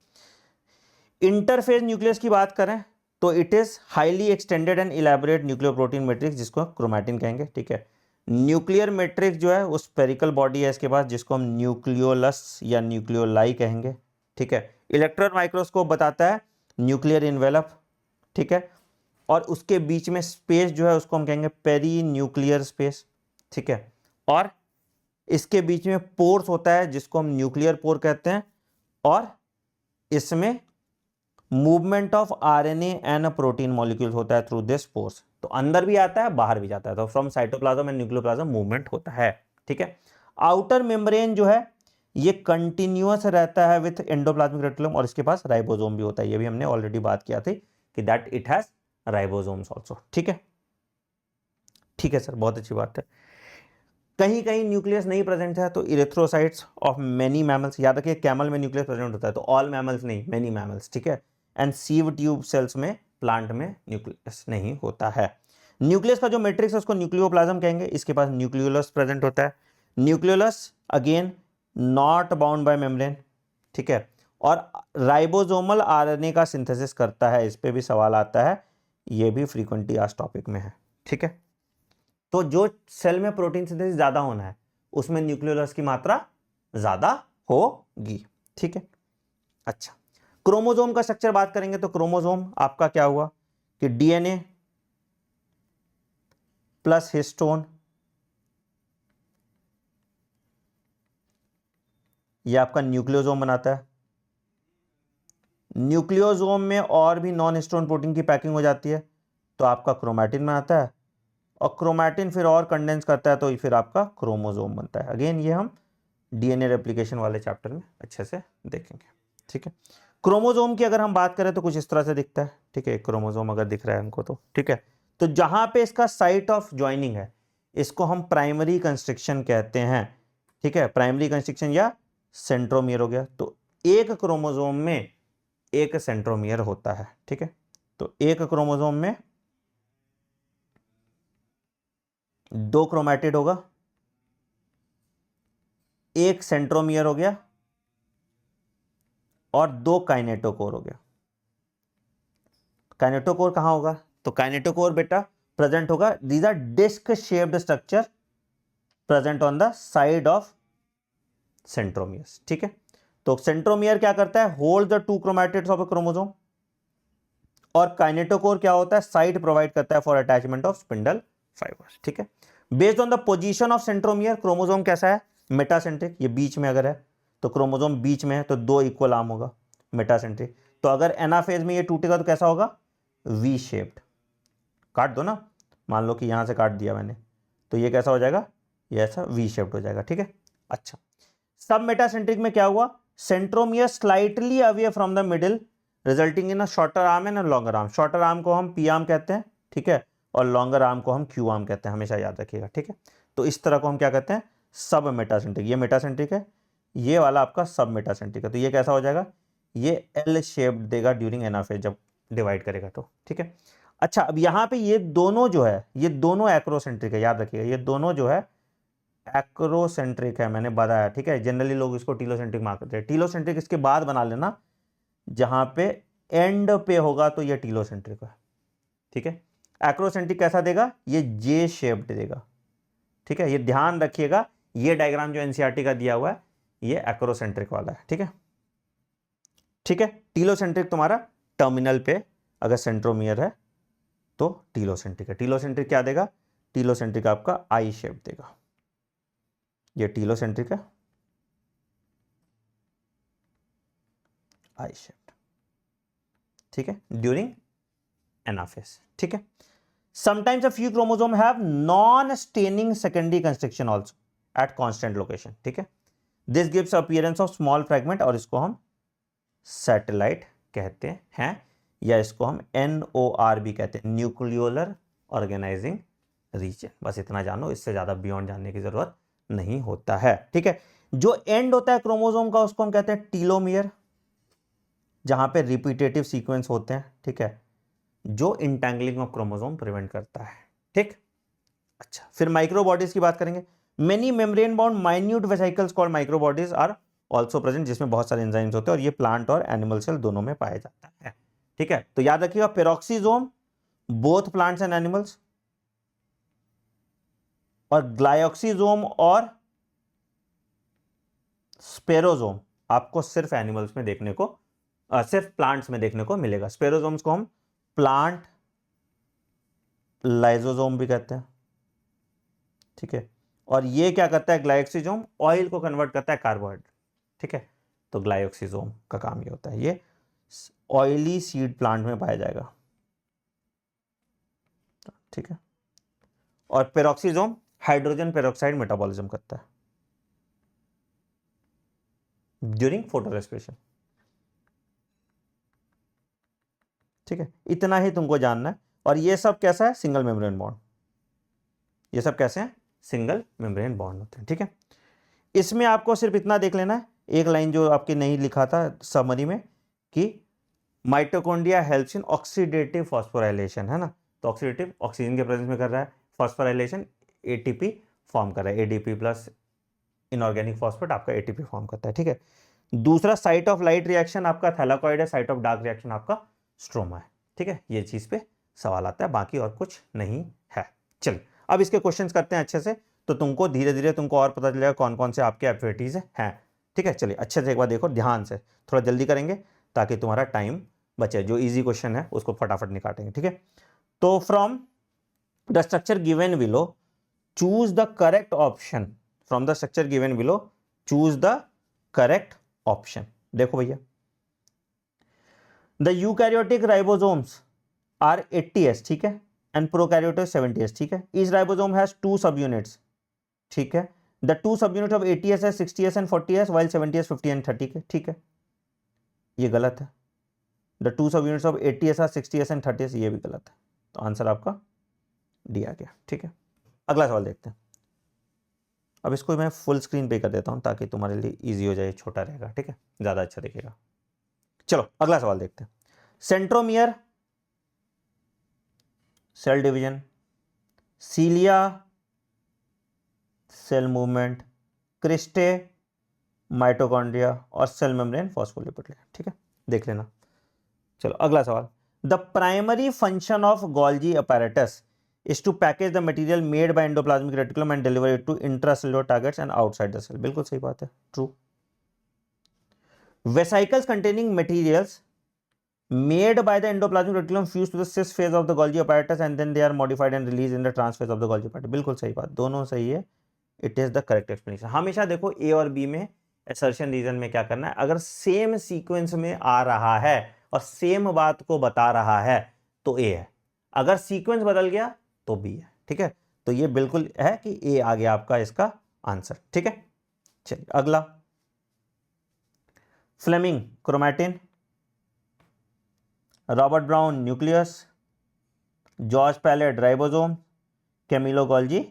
इंटरफेज न्यूक्लियस की बात करें तो it is highly extended and elaborate nucleoprotein matrix, जिसको क्रोमैटिन कहेंगे। ठीक है, न्यूक्लियर मैट्रिक्स जो है वो स्पेरिकल बॉडी है इसके पास, जिसको हम न्यूक्लियोलस या न्यूक्लियोलाई कहेंगे। ठीक है, इलेक्ट्रॉन माइक्रोस्कोप बताता है न्यूक्लियर इन्वेलप। ठीक है, और उसके बीच में स्पेस जो है उसको हम कहेंगे पेरी न्यूक्लियर स्पेस। ठीक है, और इसके बीच में पोर्स होता है जिसको हम न्यूक्लियर पोर कहते हैं, और इसमें movement of RNA and protein molecules होता है थ्रू दिस पोर्स। तो अंदर भी आता है, बाहर भी जाता है, तो from cytoplasm and nucleoplasm movement होता है। ठीक है, आउटर मेम्ब्रेन जो है ये कंटिन्यूअस रहता है विथ एंडोप्लाज्मिक रेटिकुलम, और इसके पास राइबोसोम भी होता है, ये भी हमने ऑलरेडी बात किया थी कि that it has ribosomes also. ठीक है, ठीक है सर, बहुत अच्छी बात है। कहीं कहीं न्यूक्लियस नहीं प्रेजेंट है, तो इरेथ्रोसाइट्स ऑफ मेनी मैमल्स, याद रखिए कैमल में न्यूक्लियस प्रेजेंट होता है, तो ऑल मैमल्स नहीं, मेनी मैमल्स। ठीक है, एंड सीव ट्यूब सेल्स में, प्लांट में न्यूक्लियस नहीं होता है। न्यूक्लियस का जो मैट्रिक्स है उसको न्यूक्लियोप्लाज्म कहेंगे, इसके पास न्यूक्लियोलस प्रेजेंट होता है। Nucleolus again not bound bye membrane. ठीक है, और राइबोसोमल आरएनए का सिंथेसिस करता है, इस पे भी सवाल आता है, ये भी फ्रीक्वेंटली आज टॉपिक में है। ठीक है, तो जो सेल में प्रोटीन सिंथेसिस ज्यादा होना है उसमें न्यूक्लियोलस की मात्रा ज्यादा होगी। ठीक है, अच्छा, क्रोमोसोम का स्ट्रक्चर बात करेंगे तो क्रोमोसोम आपका क्या हुआ कि डीएनए प्लस हिस्टोन, ये आपका न्यूक्लियोसोम बनाता है। न्यूक्लियोसोम में और भी नॉन हिस्टोन प्रोटीन की पैकिंग हो जाती है, तो आपका क्रोमैटिन बनाता है, और क्रोमैटिन फिर और कंडेंस करता है, तो फिर आपका क्रोमोसोम बनता है। अगेन ये हम डीएनए रेप्लिकेशन वाले चैप्टर में अच्छे से देखेंगे। ठीक है, क्रोमोसोम की अगर हम बात करें तो कुछ इस तरह से दिखता है। ठीक है, क्रोमोसोम अगर दिख रहा है हमको तो ठीक है, तो जहां पे इसका साइट ऑफ ज्वाइनिंग है इसको हम प्राइमरी कंस्ट्रिक्शन कहते हैं। ठीक है, प्राइमरी कंस्ट्रिक्शन या सेंट्रोमियर हो गया, तो एक क्रोमोसोम में एक सेंट्रोमियर होता है। ठीक है, तो एक क्रोमोसोम में 2 क्रोमैटिड होगा, एक सेंट्रोमियर हो गया, और 2 काइनेटोकोर हो गया। काइनेटोकोर कहां होगा, तो काइनेटोकोर बेटा प्रेजेंट होगा, these are disc shaped structure present on the side of centromeres. ठीक है, तो सेंट्रोमियर क्या करता है, hold the 2 chromatids of a chromosome. और काइनेटोकोर क्या होता है, साइट प्रोवाइड करता है for attachment of spindle fibres, ठीक है। Based on the position of centromere, chromosome कैसा है, मेटासेंट्रिक, ये बीच में अगर है तो क्रोमोसोम बीच में है तो 2 इक्वल आर्म होगा, मेटासेंट्रिक। तो अगर एनाफेज में ये टूटेगा तो कैसा होगा, वी शेप्ड। काट दो ना, मान लो कि यहां से काट दिया मैंने, तो ये कैसा हो जाएगा, ये ऐसा वी शेप्ड हो जाएगा, ठीक है। अच्छा, सब मेटासेंट्रिक में क्या हुआ, centromere slightly away from the middle resulting in a shorter arm and longer arm. Shorter arm को हम पी आर्म कहते हैं, ठीक है, और लॉन्गर आर्म को हम क्यू आर्म कहते हैं, हमेशा याद रखिएगा, ठीक है। तो इस तरह को हम क्या कहते हैं, सब मेटासेंट्रिक। ये मेटासेंट्रिक है, ये वाला आपका सब मेटासेंट्रिक है, तो ये कैसा हो जाएगा, ये एल शेप्ड देगा ड्यूरिंग एनाफेज, जब डिवाइड करेगा तो, ठीक है। अच्छा, अब यहां पे ये दोनों जो है, ये दोनों एक्रोसेंट्रिक है, याद रखिएगा, ये दोनों जो है एक्रोसेंट्रिक है, मैंने बताया, ठीक है। जनरली लोग इसको टीलोसेंट्रिक मार्क करते हैं। टीलोसेंट्रिक इसके बाद बना लेना, जहां पे एंड पे होगा तो ये टीलोसेंट्रिक है, ठीक है। एक्रोसेंट्रिक कैसा देगा, ये जे शेप्ड देगा, ठीक है। ये ध्यान रखिएगा, ये डायग्राम जो एनसीईआरटी का दिया हुआ है ये एक्रोसेंट्रिक वाला है, ठीक है, ठीक है। टीलोसेंट्रिक तुम्हारा टर्मिनल पे अगर सेंट्रोमियर है तो टीलोसेंट्रिक है। टीलोसेंट्रिक क्या देगा, टीलोसेंट्रिक आपका आई शेप देगा, ये टीलोसेंट्रिक है, आई शेप, ठीक है, ड्यूरिंग एनाफेज, ठीक है। Sometimes a few chromosome have non staining secondary constriction also at constant location, ठीक है। This gives appearance of small fragment, और इसको हम सैटेलाइट कहते हैं, या इसको हम NOR भी कहते हैं, न्यूक्लियोलर ऑर्गेनाइजिंग रीजन। बस इतना जानो, इससे ज्यादा बियॉन्ड जानने की जरूरत नहीं होता है, ठीक है। जो एंड होता है क्रोमोसोम का उसको हम कहते हैं टीलोमियर, जहां पे रिपीटेटिव सीक्वेंस होते हैं, ठीक है, जो इंटैंगलिंग ऑफ क्रोमोसोम प्रिवेंट करता है, ठीक। अच्छा, फिर माइक्रोबॉडीज की बात करेंगे। Many membrane bound minute vesicles called microbodies are also present, जिसमें बहुत सारे एंजाइम्स होते हैं, और ये प्लांट और एनिमल सेल दोनों में पाया जाता है, ठीक है। तो याद रखिएगा, पेरोक्सीजोम बोथ प्लांट्स एंड एनिमल्स, और ग्लायोक्सीजोम और स्पेरोजोम आपको सिर्फ एनिमल्स में देखने को, सिर्फ प्लांट्स में देखने को मिलेगा। स्पेरोजोम्स को हम प्लांट लाइजोजोम भी कहते हैं, ठीक है। और ये क्या करता है, ग्लायोक्सीजोम ऑयल को कन्वर्ट करता है कार्बोहाइड्रेट, ठीक है। तो ग्लायोक्सीजोम का काम ये होता है, ये ऑयली सीड प्लांट में पाया जाएगा, ठीक है। और पेरोक्सीजोम हाइड्रोजन पेरोक्साइड मेटाबॉलिज्म करता है ड्यूरिंग फोटोरेस्पिरेशन, ठीक है। इतना ही तुमको जानना है। और ये सब कैसा है, सिंगल मेम्ब्रेन बॉन्ड, ये सब कैसे हैं, सिंगल मेम्ब्रेन बॉन्ड होते हैं, ठीक है। इसमें आपको सिर्फ इतना देख लेना है, एक लाइन जो आपके नहीं लिखा था समरी में, कि mitochondria helps in oxidative phosphorylation, है ना। तो ऑक्सीडेटिव ऑक्सीजन के प्रेजेंस में कर रहा है, फॉस्फोराइलेशन ATP फॉर्म कर रहा है, ADP प्लस इनऑर्गेनिक फॉस्फेट आपका ATP फॉर्म करता है, ठीक है। दूसरा, साइट ऑफ लाइट रिएक्शन आपका थैलाकॉइड है, साइट ऑफ डार्क रिएक्शन आपका स्ट्रोमा है, ठीक है। ये चीज पे सवाल आता है, बाकी और कुछ नहीं है। चलिए अब इसके क्वेश्चंस करते हैं अच्छे से, तो तुमको धीरे धीरे तुमको और पता चलेगा कौन कौन से आपके एक्टिविटीज हैं, ठीक है। चलिए अच्छे से एक बार देखो ध्यान से, थोड़ा जल्दी करेंगे ताकि तुम्हारा टाइम बचे। जो इजी क्वेश्चन है उसको फटाफट निकालेंगे, ठीक है। तो from the structure given below choose the correct option, from the structure given below choose the correct option. देखो भैया, the eukaryotic ribosomes are 80S, ठीक है, एंड प्रोकैरियोटिक 70S, ठीक है। ईच राइबोसोम हैज 2 सब यूनिट्स, ठीक है। द 2 सब यूनिट ऑफ 80S है 60S and 40S, while 70S 50 and 30 के, ठीक है। ये गलत है। द 2 सब units of 80S are 60S and 30S, ये भी गलत है। तो आंसर आपका डी आ गया, ठीक है। अगला सवाल देखते हैं। अब इसको मैं फुल स्क्रीन पे कर देता हूं ताकि तुम्हारे लिए इजी हो जाए, छोटा रहेगा, ठीक है, ज्यादा अच्छा दिखेगा। चलो अगला सवाल देखते हैं। Centromere, cell division, cilia cell movement, cristae mitochondria, और सेल मेम्ब्रेन फॉस्फोलिपिड लेयर, ठीक है, देख लेना। चलो अगला सवाल। The primary function of Golgi apparatus is to package the material made by endoplasmic reticulum and deliver it to intracellular targets and outside the cell। बिल्कुल सही बात है, true. Vesicles containing materials made by the endoplasmic reticulum fused to the cis phase of the Golgi apparatus and then they are modified and released in the trans phase of the Golgi apparatus. बिल्कुल सही बात, दोनों सही है. It is the correct explanation. हमेशा देखो A और B में assertion reason में क्या करना है, अगर सेम सीक्वेंस में आ रहा है और सेम बात को बता रहा है तो A है, अगर सीक्वेंस बदल गया तो B है. ठीक है, तो ये बिल्कुल है कि A आ गया आपका इसका आंसर. ठीक है, चलिए अगला. Fleming chromatin, Robert Brown nucleus, George Palade ribosome, Camillo Golgi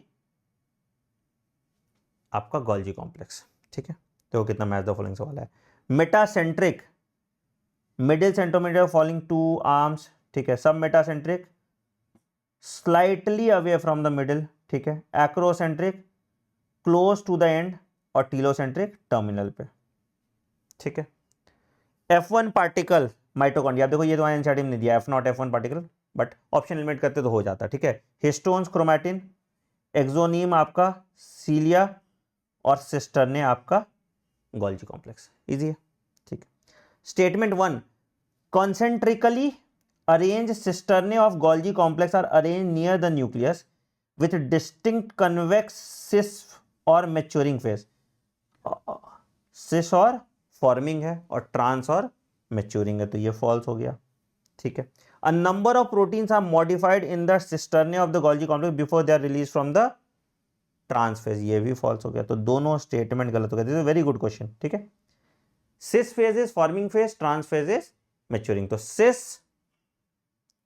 आपका गोल्जी कॉम्प्लेक्स. ठीक है, देखो कितना मैच द फॉलोइंग सवाल है. Metacentric, middle centromere following two arms. ठीक है, sub metacentric, slightly away from the middle. ठीक है, acrocentric, close to the end, और टीलोसेंट्रिक टर्मिनल पे. ठीक है, F1 पार्टिकल माइटोकॉन्ड्रिया. देखो ये तो एनसीईआरटी में नहीं दिया F0 F1 particle, but option eliminate करते तो हो जाता. ठीक है, हिस्टोन्स क्रोमैटिन, एक्सोनीम आपका सीलिया, और सिस्टर्ने आपका गोल्जी कॉम्प्लेक्स. इजी है. ठीक है, statement 1, concentrically arrange cisternae of Golgi complex are arrange near the nucleus with distinct convex cis और मैच्योरिंग फेज. सिस और फॉर्मिंग है और ट्रांस और मैच्योरिंग है, तो ये फॉल्स हो गया. ठीक है, a number of proteins are modified in the cisternae of the Golgi complex before they are release from the trans phase, ये भी फॉल्स हो गया. तो दोनों स्टेटमेंट गलत हो गए. This is very good question. ठीक है, cis face is forming face, trans face is maturing. तो सिस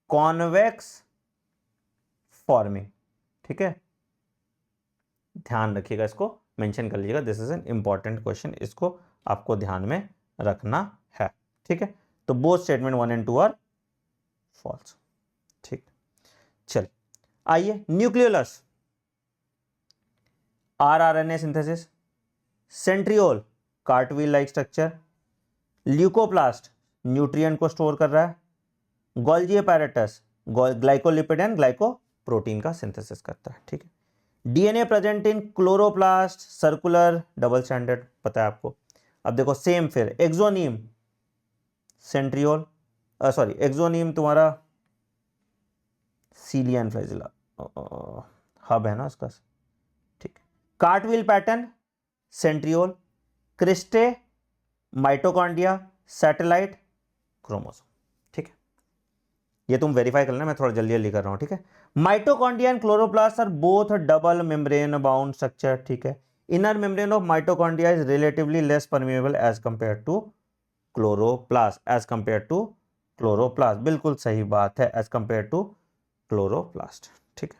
कॉन्वेक्स फॉर्मिंग. ठीक है, ध्यान रखिएगा, इसको मेंशन कर लीजिएगा. This is an important question, इसको आपको ध्यान में रखना है. ठीक है, तो both statement 1 and 2 are false. ठीक, चल आइए. Nucleolus, rRNA synthesis, centriole cartwheel like structure, leucoplast nutrient को स्टोर कर रहा है, Golgi apparatus glycolipid and glycoprotein का सिंथेसिस करता है. ठीक है, DNA present in chloroplast, circular double standard पता है आपको. अब देखो सेम, फिर एक्सोनीम सेंट्रियोल, सॉरी एक्सोनीम तुम्हारा सीलियन फ्लैजिला, हब है ना उसका. ठीक, कार्टविल pattern centriole, cristae mitochondria, satellite chromosome. ठीक है, ये तुम वेरीफाई कर लेना, मैं थोड़ा जल्दी जल्दी कर रहा हूं. ठीक है, mitochondria and chloroplast are both double membrane bound structure. ठीक है, inner membrane of mitochondria is relatively less permeable as compare to chloroplast. As compare to chloroplast, बिल्कुल सही बात है, एज कंपेयर टू क्लोरोप्लास्ट. ठीक है,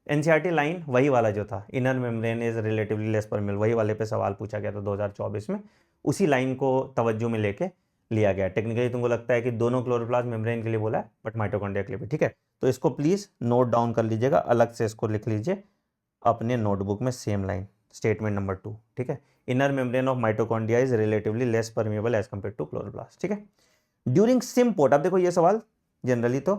एनसीईआरटी लाइन वही वाला जो था, inner membrane is relatively less permeable, वही वाले पे सवाल पूछा गया था 2024 में. उसी लाइन को तवज्जो में लेके लिया गया. टेक्निकली तुमको लगता है कि दोनों क्लोरोप्लास्ट मेम्ब्रेन के लिए बोला है, बट माइटोकॉन्ड्रिया के लिए भी. ठीक है, तो इसको प्लीज नोट डाउन कर लीजिएगा, अलग से इसको लिख लीजिए अपने नोटबुक में, सेम लाइन, स्टेटमेंट नंबर 2. ठीक है, inner membrane of mitochondria is relatively less permeable as compare to chloroplast. ठीक है, ड्यूरिंग सिम्पोर्ट, अब देखो ये सवाल जनरली तो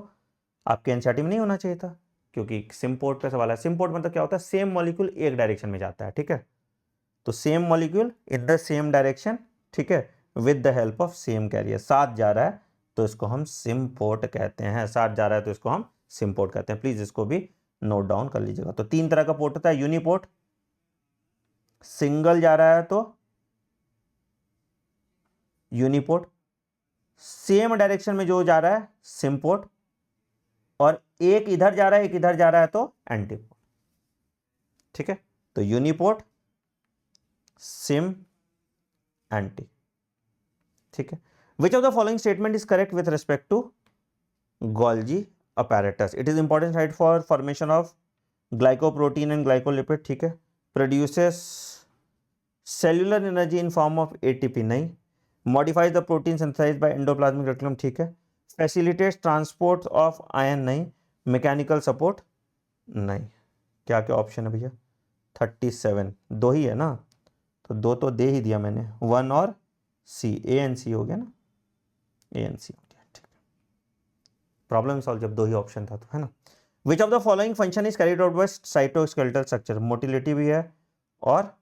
आपके एनसीईआरटी में नहीं होना चाहिए था, क्योंकि सिम्पोर्ट पे सवाल है. सिम्पोर्ट मतलब क्या होता है, सेम मॉलिक्यूल एक डायरेक्शन में जाता है. ठीक है, तो same molecule in the same direction. ठीक है, with the help of same carrier, साथ जा रहा है तो इसको हम सिम्पोर्ट कहते हैं. साथ जा रहा है तो इसको हम सिम्पोर्ट कहते हैं. प्लीज इसको भी नोट डाउन कर लीजिएगा. तो 3 तरह का पोर्ट होता है. यूनिपोर्ट, सिंगल जा रहा है तो यूनिपोर्ट, सेम डायरेक्शन में जो जा रहा है सिम्पोर्ट, और एक इधर जा रहा है एक इधर जा रहा है तो एंटीपोर्ट. ठीक है, तो यूनिपोर्ट, सिम, एंटी. ठीक है, which of the following statement is correct with respect to Golgi apparatus? It is important site for formation of glycoprotein and glycolipid. ठीक है, produces cellular energy in form of ATP, नहीं. modifies the protein synthesized by endoplasmic reticulum, ठीक है. facilitates transport of ion, नहीं. mechanical support, नहीं. क्या क्या ऑप्शन है भैया? 37, 2 ही है ना, तो 2 तो दे ही दिया मैंने, 1 और C, A and C हो गया ना, A and C हो गया. ठीक है, प्रॉब्लम सॉल्व जब 2 ही ऑप्शन था तो, है ना. Which of the following function is carried out by cytoskeletal structure? Motility भी है और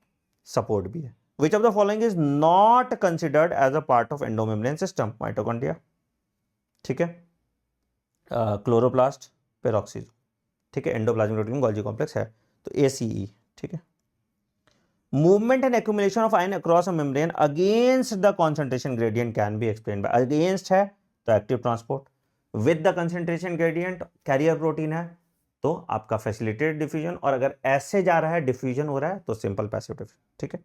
सपोर्ट भी है. Which of the following is not considered as a part of endomembrane system? Mitochondria, ठीक है, क्लोरोप्लास्ट, पेरोक्सिसोम, ठीक है, एंडोप्लाज्मिक रेटिकुलम, गोल्जी कॉम्प्लेक्स है, तो ACE, ठीक है। Movement and accumulation of ion across a membrane against the concentration gradient can be explain by, against है तो active transport, with the concentration gradient carrier protein है तो आपका फैसिलिटेटेड डिफ्यूजन, और अगर ऐसे जा रहा है डिफ्यूजन हो रहा है तो सिंपल पैसिव डिफ्यूजन, ठीक है।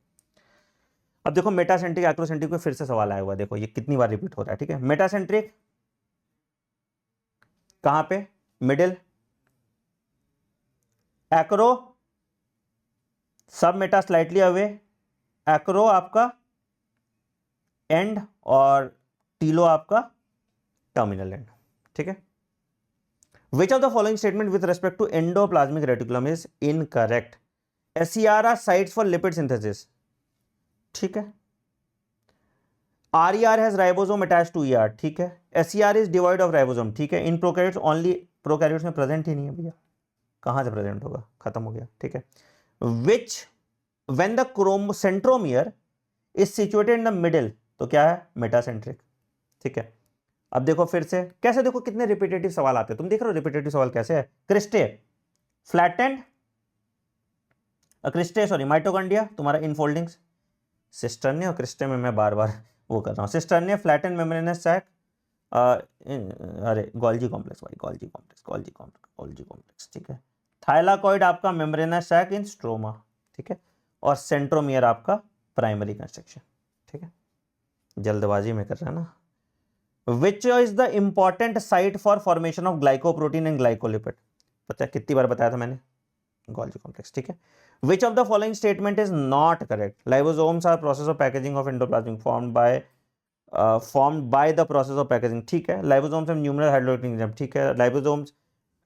अब देखो मेटासेंट्रिक एक्रोसेंट्रिक पे फिर से सवाल आया हुआ, देखो ये कितनी बार रिपीट हो रहा है, ठीक है। मेटासेंट्रिक कहां पे? Middle, acro sub meta slightly away, acro आपका एंड और टीलो आपका टर्मिनल एंड, ठीक है। Which of the following statement with respect to endoplasmic reticulum is incorrect? SER are sites for lipid synthesis, ठीक है। RER has ribosome attached to ER, ठीक है। SER is devoid of ribosome, ठीक है। इन प्रोकैरियोट्स ओनली, प्रोकैरियोट्स में प्रेजेंट ही नहीं है भैया, कहां से प्रेजेंट होगा, खत्म हो गया, ठीक है। विच when the centromere is situated in the middle, तो क्या है? मेटासेंट्रिक, ठीक है। अब देखो फिर से कैसे, देखो कितने रिपीटेटिव सवाल आते हैं, तुम देख रहे हो रिपीटेटिव सवाल कैसे है। Cristae flattened, cristae sorry mitochondria तुम्हारा इनफोल्डिंग्स, सिस्टर्ने और क्रिस्टे में मैं बार बार वो कर रहा हूँ, सिस्टर्ने फ्लैटेंड मेम्ब्रेनस सैक, अरे गोल्जी कॉम्प्लेक्स भाई, Golgi complex, Golgi complex, Golgi complex, ठीक है। थाइलाकॉइड आपका मेम्ब्रेनस सैक इन स्ट्रोमा, ठीक है, और सेंट्रोमियर आपका प्राइमरी कंस्ट्रक्शन, ठीक है। जल्दबाजी में कर रहा है ना। Which is the important site for formation of glycoprotein and glycolipid? पता है कितनी बार बताया था मैंने, गोल्जी कॉम्प्लेक्स, ठीक है। Which of the following statement is not correct? Lysosomes are process of packaging of endoplasmic formed by the process of packaging, ठीक है। Lysosomes have numerous hydrolytic enzyme, ठीक है। Lysosomes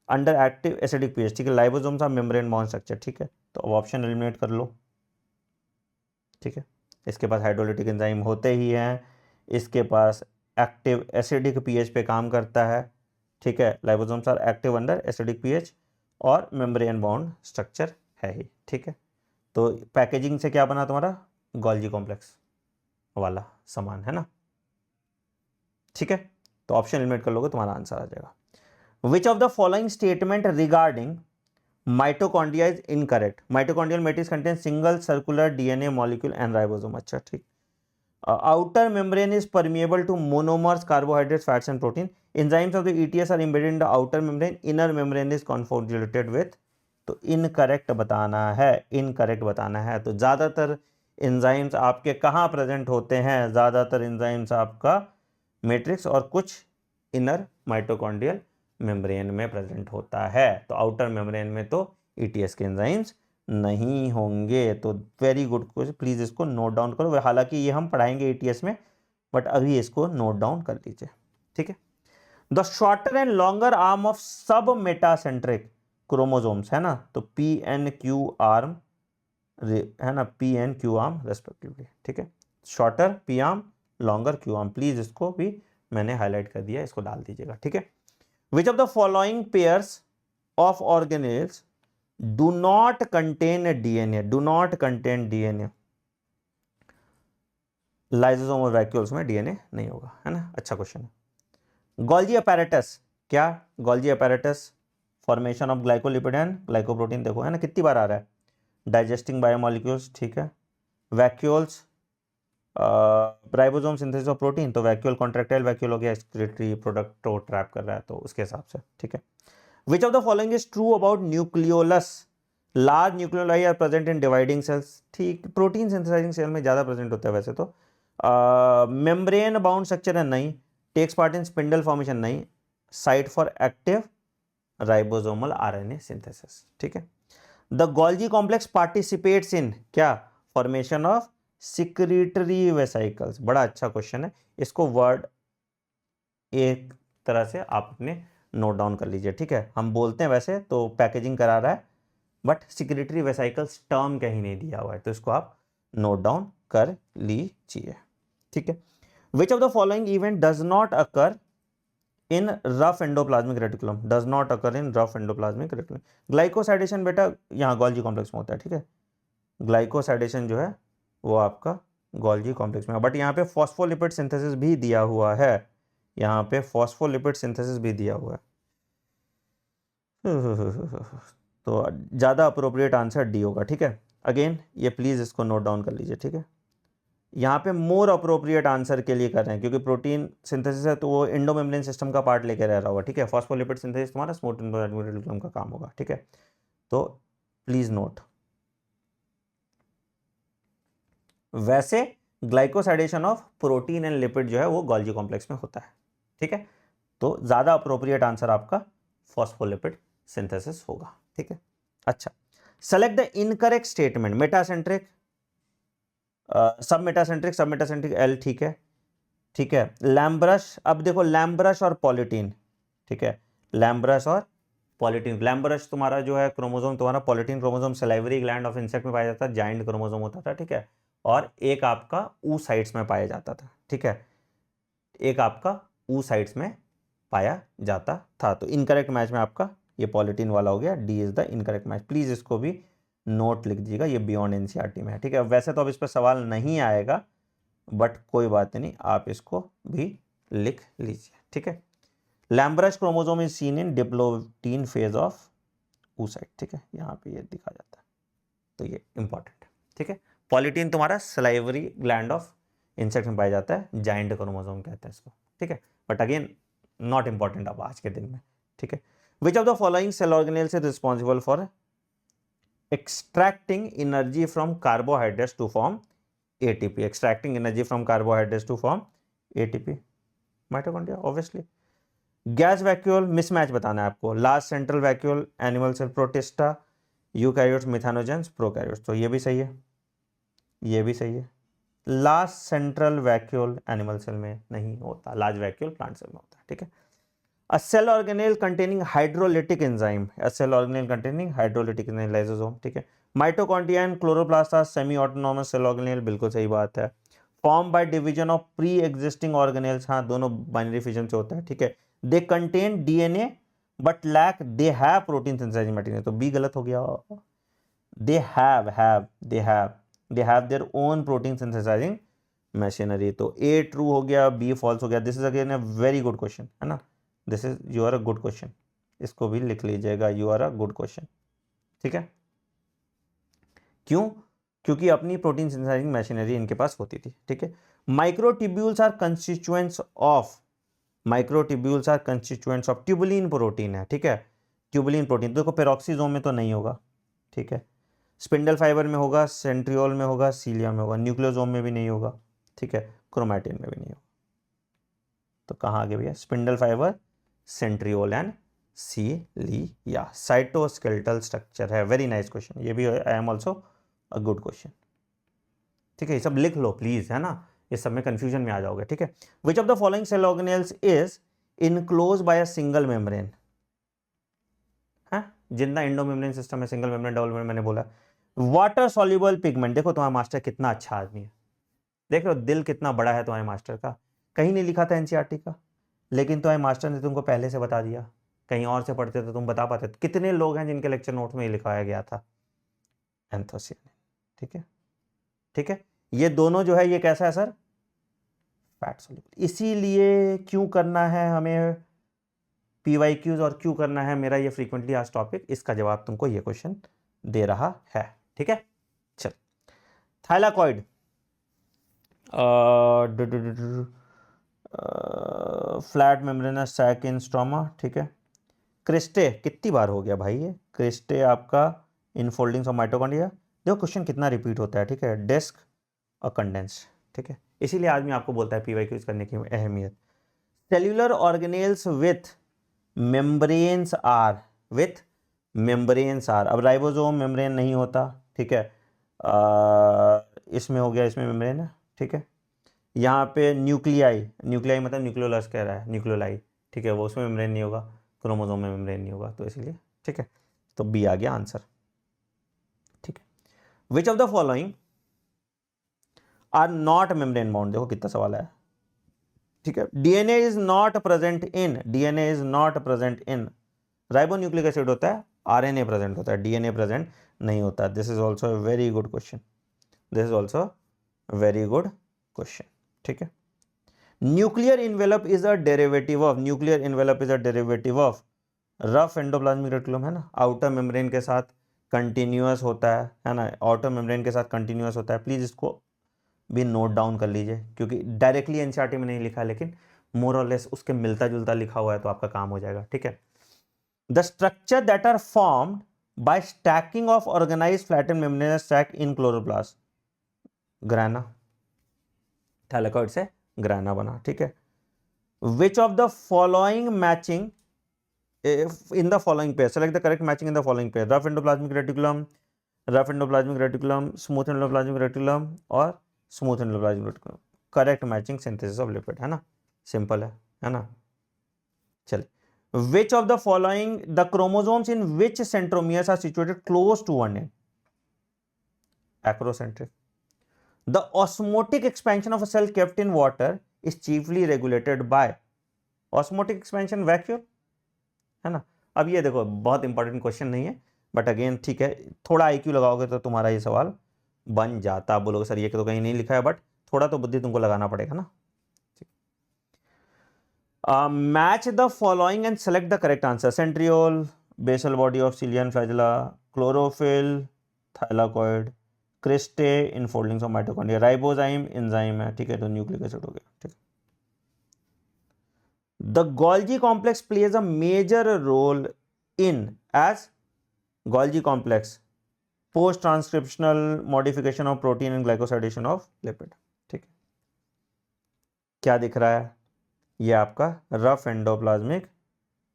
under active acidic pH, ठीक है। Lysosomes are membrane bound structure, ठीक है। तो अब ऑप्शन एलिमिनेट कर लो, ठीक है। इसके पास हाइड्रोलाइटिक एंजाइम होते ही हैं, इसके पास एक्टिव एसिडिक पीएच पे काम करता है, ठीक है। Lysosomes are active under acidic pH और मेम्ब्रेन बाउंड स्ट्रक्चर है ही, ठीक है। तो पैकेजिंग से क्या बना तुम्हारा? गोल्जी कॉम्प्लेक्स वाला सामान है ना, ठीक है। तो ऑप्शन एलिमिनेट कर लोगे, तुम्हारा आंसर आ जाएगा। Which of the following statement regarding mitochondria is incorrect? Mitochondrial matrix contain single circular DNA molecule and ribosome, अच्छा ठीक। Outer membrane is permeable to monomers, carbohydrates, fats and protein. Enzymes of the ETS are embedded in the outer membrane, inner membrane is convoluted with, तो इनकरेक्ट बताना है, इनकरेक्ट बताना है। तो ज्यादातर एंजाइम्स आपके कहाँ प्रेजेंट होते हैं? ज्यादातर एंजाइम्स आपका मैट्रिक्स और कुछ इनर माइटोकॉन्ड्रियल मेम्ब्रेन में प्रेजेंट होता है, तो आउटर मेम्ब्रेन में तो ETS के एंजाइम्स नहीं होंगे। तो वेरी गुड क्वेश्चन, प्लीज इसको नोट डाउन करो, हालांकि ये हम पढ़ाएंगे ETS में, बट अभी इसको नोट डाउन कर लीजिए, ठीक है। The shorter and longer arm of सब मेटासेंट्रिक क्रोमोसोम्स है ना, तो PNQ आर्म है ना, PNQ आर्म रेस्पेक्टिवली, ठीक है। Shorter P arm, longer Q arm, please इसको भी मैंने हाईलाइट कर दिया, इसको डाल दीजिएगा, ठीक है। Which of the following pairs of organelles do not contain DNA? Do not contain DNA. Lysosome और वैक्यूल्स में DNA नहीं होगा, है ना, अच्छा क्वेश्चन है। गोल्जी अपैरेटस, क्या Golgi apparatus? Formation of glycolipid and glycoprotein, देखो है ना कितनी बार आ रहा है। डाइजेस्टिंग बायोमोलिक्यूल्स, ठीक है। Vacuoles, ribosome synthesis of protein, तो वैक्यूल कॉन्ट्रैक्टाइल वैक्यूल हो गया, एक्सक्रीटरी प्रोडक्ट को ट्रैप कर रहा है, तो उसके हिसाब से, ठीक है। Which of the following is true about nucleolus? Large nucleoli are present in dividing cells, ठीक। प्रोटीन सिंथेसाइजिंग सेल में ज़्यादा प्रेजेंट होता है वैसे तो। मेम्ब्रेन बाउंड स्ट्रक्चर है, नहीं। Takes part in spindle formation, नहीं। Site for active ribosomal RNA synthesis, ठीक है। The Golgi complex participates in क्या? फॉर्मेशन ऑफ सिक्रीटरी वेसाइकल्स, बड़ा अच्छा क्वेश्चन है, इसको वर्ड एक तरह से आप अपने नोट डाउन कर लीजिए, ठीक है। हम बोलते हैं वैसे तो पैकेजिंग करा रहा है, बट सिक्रीटरी वेसाइकल्स टर्म कहीं नहीं दिया हुआ है, तो इसको आप नोट डाउन कर लीजिए, ठीक है। Which of the following event does not occur in rough endoplasmic reticulum? Does not occur in rough endoplasmic reticulum. Glycosidation बेटा यहाँ गोल्जी कॉम्प्लेक्स में होता है, ठीक है। ग्लाइकोसाइडेशन जो है वो आपका गोल्जी कॉम्प्लेक्स में, बट यहाँ पे फॉस्फोलिपिड सिंथेसिस भी दिया हुआ है, यहाँ पे फॉस्फोलिपिड सिंथेसिस भी दिया हुआ है। तो ज़्यादा अप्रोप्रिएट आंसर डी होगा, ठीक है। अगेन ये प्लीज़ इसको नोट डाउन कर लीजिए, ठीक है। यहाँ पे मोर अप्रोप्रिएट आंसर के लिए कर रहे हैं क्योंकि प्रोटीन सिंथेसिस है तो वो इंडोमेम्ब्रेन सिस्टम का पार्ट लेके रह रहा होगा, ठीक है। फॉस्फोलिपिड सिंथेसिस तुम्हारा स्मूथ एंडोमेम्ब्रेन का काम होगा, ठीक है। तो प्लीज नोट, वैसे glycosidation of protein and lipid जो है वो गोल्जी कॉम्प्लेक्स में होता है, ठीक है। तो ज्यादा अप्रोप्रिएट आंसर आपका फॉस्फोलिपिड सिंथेसिस होगा, ठीक है। अच्छा, select the incorrect statement, metacentric, सब मेटासेंट्रिक एल, ठीक है, ठीक है। लैम्ब्रश, अब देखो लैम्ब्रश और पॉलिटीन, ठीक है, लैम्ब्रश और पॉलिटीन। लैम्ब्रश तुम्हारा जो है क्रोमोसोम, तुम्हारा polytene chromosome salivary gland of insect में पाया जाता है, जाइंट क्रोमोसोम होता था, ठीक है। और एक आपका ऊ साइड्स में पाया जाता था, ठीक है, एक आपका ऊ साइड्स में पाया जाता था। तो इनकरेक्ट मैच में आपका ये पॉलिटीन वाला हो गया, D is the incorrect match. Please इसको भी नोट लिख दीजिएगा, ये बियॉन्ड एनसीईआरटी में है, ठीक है। वैसे तो अब इस पर सवाल नहीं आएगा, बट कोई बात नहीं, आप इसको भी लिख लीजिए, ठीक है। Lampbrush chromosome is seen in diplotene phase of oocyte, ठीक है, यहाँ पे ये दिखा जाता है, तो ये इंपॉर्टेंट है, ठीक है। पॉलिटीन तुम्हारा सलाइवरी ग्लैंड ऑफ इंसेक्ट में पाया जाता है, जाइंट क्रोमोसोम कहते हैं इसको, ठीक है। बट अगेन नॉट इंपॉर्टेंट अब आज के दिन में, ठीक है। Which of the following cell organelles is responsible for extracting energy from carbohydrates to form ATP, extracting energy from carbohydrates to form ATP, mitochondria obviously. Gas vacuole mismatch बताना है आपको, last central vacuole animal cell protista, eukaryotes methanogens prokaryotes, तो ये भी सही है, ये भी सही है। Last central vacuole animal cell में नहीं होता, लार्ज वैक्यूल प्लांट सेल में होता है, ठीक है। A cell organelle containing hydrolytic enzyme, a cell organelle containing hydrolytic enzyme, lysosome, ठीक है। Mitochondria and chloroplast are semi autonomous cell organelle, बिल्कुल सही बात है। Form by division of pre existing organelles, हाँ दोनों बाइनरी फिजन से होता है, ठीक है। They contain DNA but lack they have protein synthesising material, तो बी गलत हो गया। They have their own protein synthesising machinery, तो ए ट्रू हो गया, बी फॉल्स हो गया। This is again a very good question, है ना, this is you are a good question, इसको भी लिख लीजिएगा, you are a good question, ठीक है। क्यों? क्योंकि अपनी प्रोटीन सिंथेसाइजिंग मशीनरी इनके पास होती थी, ठीक है। Microtubules are constituents of, microtubules are constituents of tubulin protein है, ठीक है, ट्यूबुलिन प्रोटीन। देखो पेरोक्सीजोम में तो नहीं होगा, ठीक है, स्पिंडल फाइबर में होगा, सेंट्रियोल में होगा, सीलिया में होगा, न्यूक्लियोसोम में भी नहीं होगा, ठीक है, क्रोमैटिन में भी नहीं होगा। तो कहाँ आ गया भैया, spindle fibre, centriole and cilia. Cytoskeletal structure है, वेरी नाइस क्वेश्चन, ये भी I am also a good question, ठीक है। ये सब लिख लो प्लीज, है ना, ये सब में कंफ्यूजन में आ जाओगे, ठीक है। Which of the following cell organelles is enclose by a single membrane, है, जितना इंडोमेम्ब्रेन सिस्टम है, सिंगल मेम्ब्रेन, डबल मेम्ब्रेन, मैंने बोला। वाटर सॉल्युबल पिगमेंट, देखो तुम्हारा मास्टर कितना अच्छा आदमी है, देख लो दिल कितना बड़ा है तुम्हारे मास्टर का, कहीं नहीं लिखा था एनसीईआरटी का, लेकिन तुम्हारे मास्टर ने तुमको पहले से बता दिया, कहीं और से पढ़ते तो तुम बता पाते। कितने लोग हैं जिनके लेक्चर नोट में ये लिखवाया गया था, एंथोसियानिन, ठीक है, ठीक है। ये दोनों जो है ये कैसा है सर, फैट सॉल्युबल। इसीलिए क्यों करना है हमें PYQs और क्यों करना है मेरा ये फ्रीक्वेंटली आज टॉपिक, इसका जवाब तुमको ये क्वेश्चन दे रहा है, ठीक है। चल, thylakoid, flat membranous sac in stroma, ठीक है। क्रिस्टे कितनी बार हो गया भाई ये, क्रिस्टे आपका इनफोल्डिंग्स ऑफ माइटोकॉन्ड्रिया, देखो क्वेश्चन कितना रिपीट होता है, ठीक है। डिस्क और कंडेंस्ड, ठीक है, इसीलिए आदमी आपको बोलता है PYQs करने की अहमियत। Cellular organelles with membranes are, with membranes are, अब राइबोसोम मेम्ब्रेन नहीं होता, ठीक है, इसमें हो गया, इसमें मेम्ब्रेन है, ठीक है। यहाँ पे न्यूक्लियाई, न्यूक्लियाई मतलब न्यूक्लियोलस कह रहा है, न्यूक्लियोलाई, ठीक है, वो उसमें मेम्ब्रेन नहीं होगा, क्रोमोसोम में मेम्ब्रेन नहीं होगा, तो इसलिए, ठीक है, तो बी आ गया आंसर, ठीक है। Which of the following are not membrane bound, देखो कितना सवाल है, ठीक है। DNA is not present in, DNA is not present in, ribonucleic acid होता है, RNA प्रेजेंट होता है, DNA प्रेजेंट नहीं होता। This is also a very good question, this is also very good question, ठीक है। Nuclear envelope is a derivative of, nuclear envelope is a derivative of rough endoplasmic reticulum, है ना, आउटर मेम्ब्रेन के साथ कंटिन्यूअस होता है ना, आउटर मेम्ब्रेन के साथ कंटिन्यूअस होता है। प्लीज इसको भी नोट डाउन कर लीजिए, क्योंकि डायरेक्टली एनसीईआरटी में नहीं लिखा है, लेकिन मोर और लेस उसके मिलता जुलता लिखा हुआ है, तो आपका काम हो जाएगा, ठीक है। The structure that are formed by stacking of organised flattened membranous sac in chloroplast, grana, thylakoid से ग्राना बना, ठीक है। Which of the following matching in the following pair, select the correct matching in the following pair, rough endoplasmic reticulum, rough endoplasmic reticulum, smooth endoplasmic reticulum और smooth endoplasmic reticulum, correct matching synthesis of lipid, है ना, simple है ना। चलिए, which of the following, the chromosomes in which centromeres are situated close to one end, acrocentric, the osmotic expansion of a cell kept in water is chiefly regulated by, osmotic expansion vacuole, है ना। अब ये देखो बहुत इंपॉर्टेंट क्वेश्चन नहीं है, बट अगेन ठीक है, थोड़ा आईक्यू लगाओगे तो तुम्हारा ये सवाल बन जाता। बोलोगे सर ये तो कहीं नहीं लिखा है, बट थोड़ा तो बुद्धि तुमको लगाना पड़ेगा ना। Match the following and select the correct answer, centriole, basal body of cilia and flagella, chlorophyll, thylakoid, cristae, infoldings of mitochondria, ribozyme enzyme है, ठीक है, तो न्यूक्लिक एसिड हो गया, ठीक है। The Golgi complex plays a major role in, as Golgi complex, post-transcriptional modification of protein and glycosylation of lipid, ठीक है। क्या दिख रहा है, ये आपका रफ एंडोप्लाज्मिक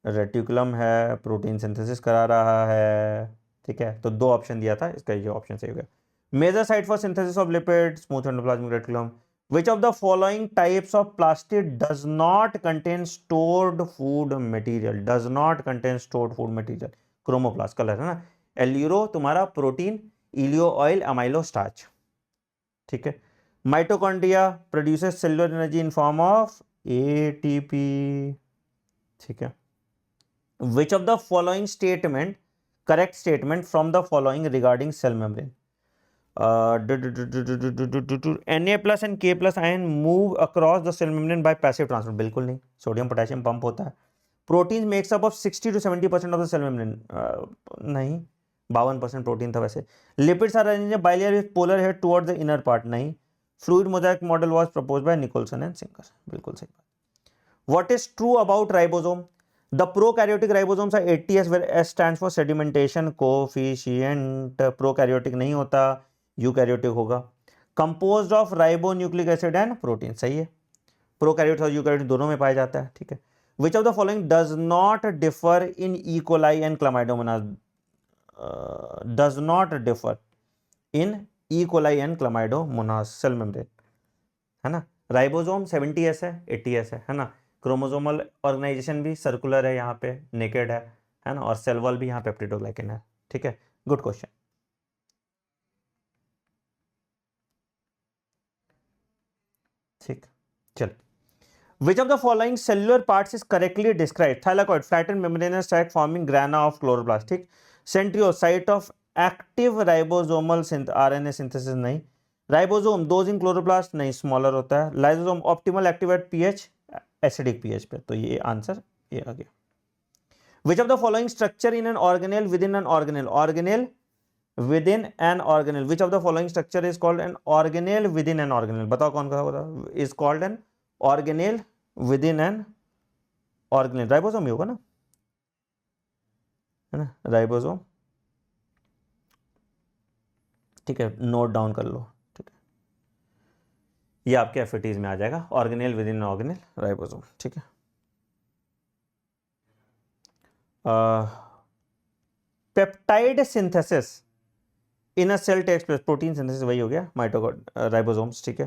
रेटिकुलम है, प्रोटीन सिंथेसिस करा रहा है, ठीक है। तो दो ऑप्शन दिया था, इसका ये ऑप्शन सही हो गया। Major site for synthesis of lipid, smooth endoplasmic reticulum. Which of the following types of plastid does not contain stored food material? Does not contain stored food material. Chromoplast colour है ना, एल्यूरो तुम्हारा प्रोटीन, इलियो ऑयल, अमाइलो स्टार्च, ठीक है। Mitochondria produces cellular energy in form of ATP, ठीक है। Which of the following statement, correct statement from the following regarding cell membrane? Na plus and K plus ion move across the cell membrane by passive transfer, बिल्कुल नहीं, सोडियम पोटेशियम पंप होता है। Protein makes up of 60 to 70% of the cell membrane, नहीं, 52% प्रोटीन था वैसे। Lipids are arranged bilayer with polar head toward the inner part, नहीं। Fluid mosaic model was proposed by Nicolson and Singer, बिल्कुल सही बात। What is true about ribosome? The prokaryotic ribosomes are ATS, where S stands for sedimentation coefficient. Prokaryotic नहीं होता, यूकैरियोटिक होगा। Composed of ribonucleic acid and protein, सही है। प्रोकैरियोट और यूकैरियोट दोनों में पाया जाता है, ठीक है। Which of the following does not differ in E coli and Chlamydomonas, does not differ in E coli and Chlamydomonas cell membrane, है ना। राइबोसोम 70S है, 80S है ना। क्रोमोसोमल ऑर्गेनाइजेशन भी सर्कुलर है, यहाँ पे नेकेड है ना, और सेल वॉल भी यहाँ पेप्टिडोग्लाइकेन है, ठीक है। Good question. ठीक, चल। Which of the following cellular parts is correctly describe? Thylakoid, flattened membranous sac forming grana of chloroplast, ठीक। Centriole, site of active ribosomal RNA synthesis, नहीं। राइबोसोम, दोज इन क्लोरोप्लास्ट, नहीं, स्मॉलर होता है। Lysosome, optimal active at pH, acidic pH पे, तो ये आंसर ये आ गया। Which of the following structure in an organelle with in an organelle, organelle within an organelle, which of the following structure is called an organelle within an organelle? बताओ कौन सा होता है, is called an organelle within an organelle? Ribosome ही होगा ना, है ना, राइबोसोम, ठीक है, नोट डाउन कर लो, ठीक है। ये आपके एफएटीज में आ जाएगा, organelle with in organelle, ribosome, ठीक है। Peptide synthesis in a cell takes place, protein synthesis वही हो गया, राइबोसोम्स, ठीक है।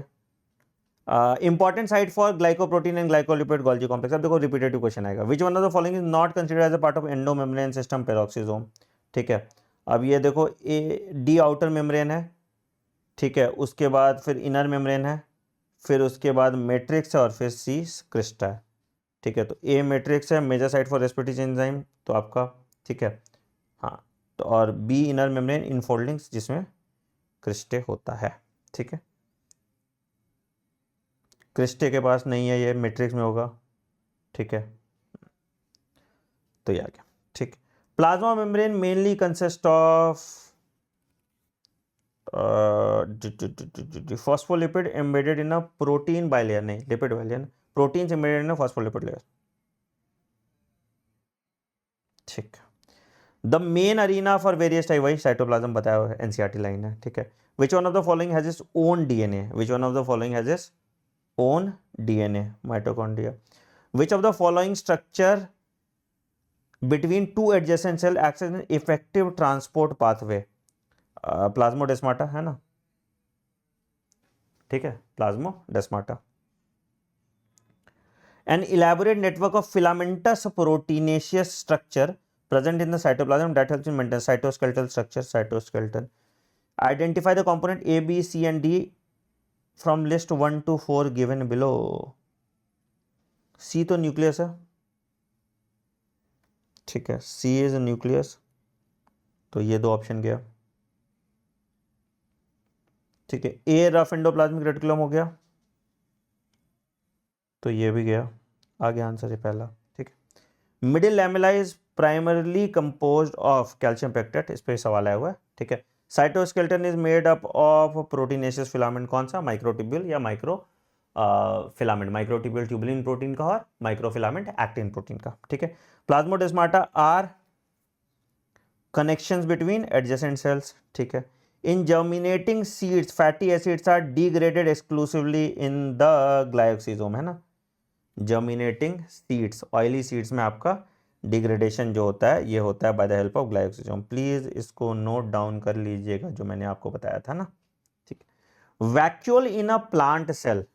Important site for glycoprotein and glycolipid Golgi complex. अब देखो रिपीटेटिव क्वेश्चन आएगा। Which one of the following is not considered as a part of endomembrane system, peroxisome, ठीक है। अब ये देखो, ए डी आउटर मेम्ब्रेन है, ठीक है, उसके बाद फिर इनर मेम्ब्रेन है, फिर उसके बाद मैट्रिक्स है, और फिर सी क्रिस्टा है, ठीक है। तो ए मैट्रिक्स है, major site for respiratory enzyme, तो आपका ठीक है, हाँ। तो और बी इनर मेम्ब्रेन इनफोल्डिंग्स, जिसमें क्रिस्टे होता है, ठीक है। क्रिस्टे के पास नहीं है, ये मैट्रिक्स में होगा, ठीक है। तो ये आ गया, ठीक। Plasma membrane mainly consist of phospholipid embedded in a protein bilayer, नहीं lipid bilayer, protein embedded in a phospholipid layer, ठीक। The main arena for various type, वही साइटोप्लाज्म बताया हुआ है, एनसीईआरटी लाइन है, ठीक है। Which one of the following has its own DNA, which one of the following has its own DNA, mitochondria. Which of the following structure between two adjacent cell acts as an effective transport pathway, plasmodesmata है ना, ठीक है, plasmodesmata. An elaborate network of filamentous proteinaceous structure present in the cytoplasm that helps in maintenance cytoskeletal structure, cytoskeleton. Identify the component A, B, C and D from list 1 to 4 given below. C तो न्यूक्लियस है, ठीक है, C इज न्यूक्लियस, तो ये दो ऑप्शन गया, ठीक है। ए रफ एंडोप्लाज्मिक रेटिकुलम हो गया, तो ये भी गया, आगे आंसर है पहला, ठीक है। Middle lamella is primarily composed of calcium pectate, इस पे सवाल आया हुआ है, ठीक है। Cytoskeleton is made up of proteinaceous filament, कौन सा, माइक्रोट्यूब्यूल या micro filament, microtubule tubulin protein का और माइक्रोफिलामेंट एक्टिन प्रोटीन का, ठीक है। Plasmodesmata are connections between adjacent cells, ठीक है। In germinating seeds fatty acids are degraded exclusively in the glyoxysome, है ना। जर्मिनेटिंग सीड्स, ऑयली सीड्स में आपका डिग्रेडेशन जो होता है ये होता है by the help of glyoxysome. Please इसको नोट डाउन कर लीजिएगा जो मैंने आपको बताया था ना, ठीक। Vacuole in a plant cell,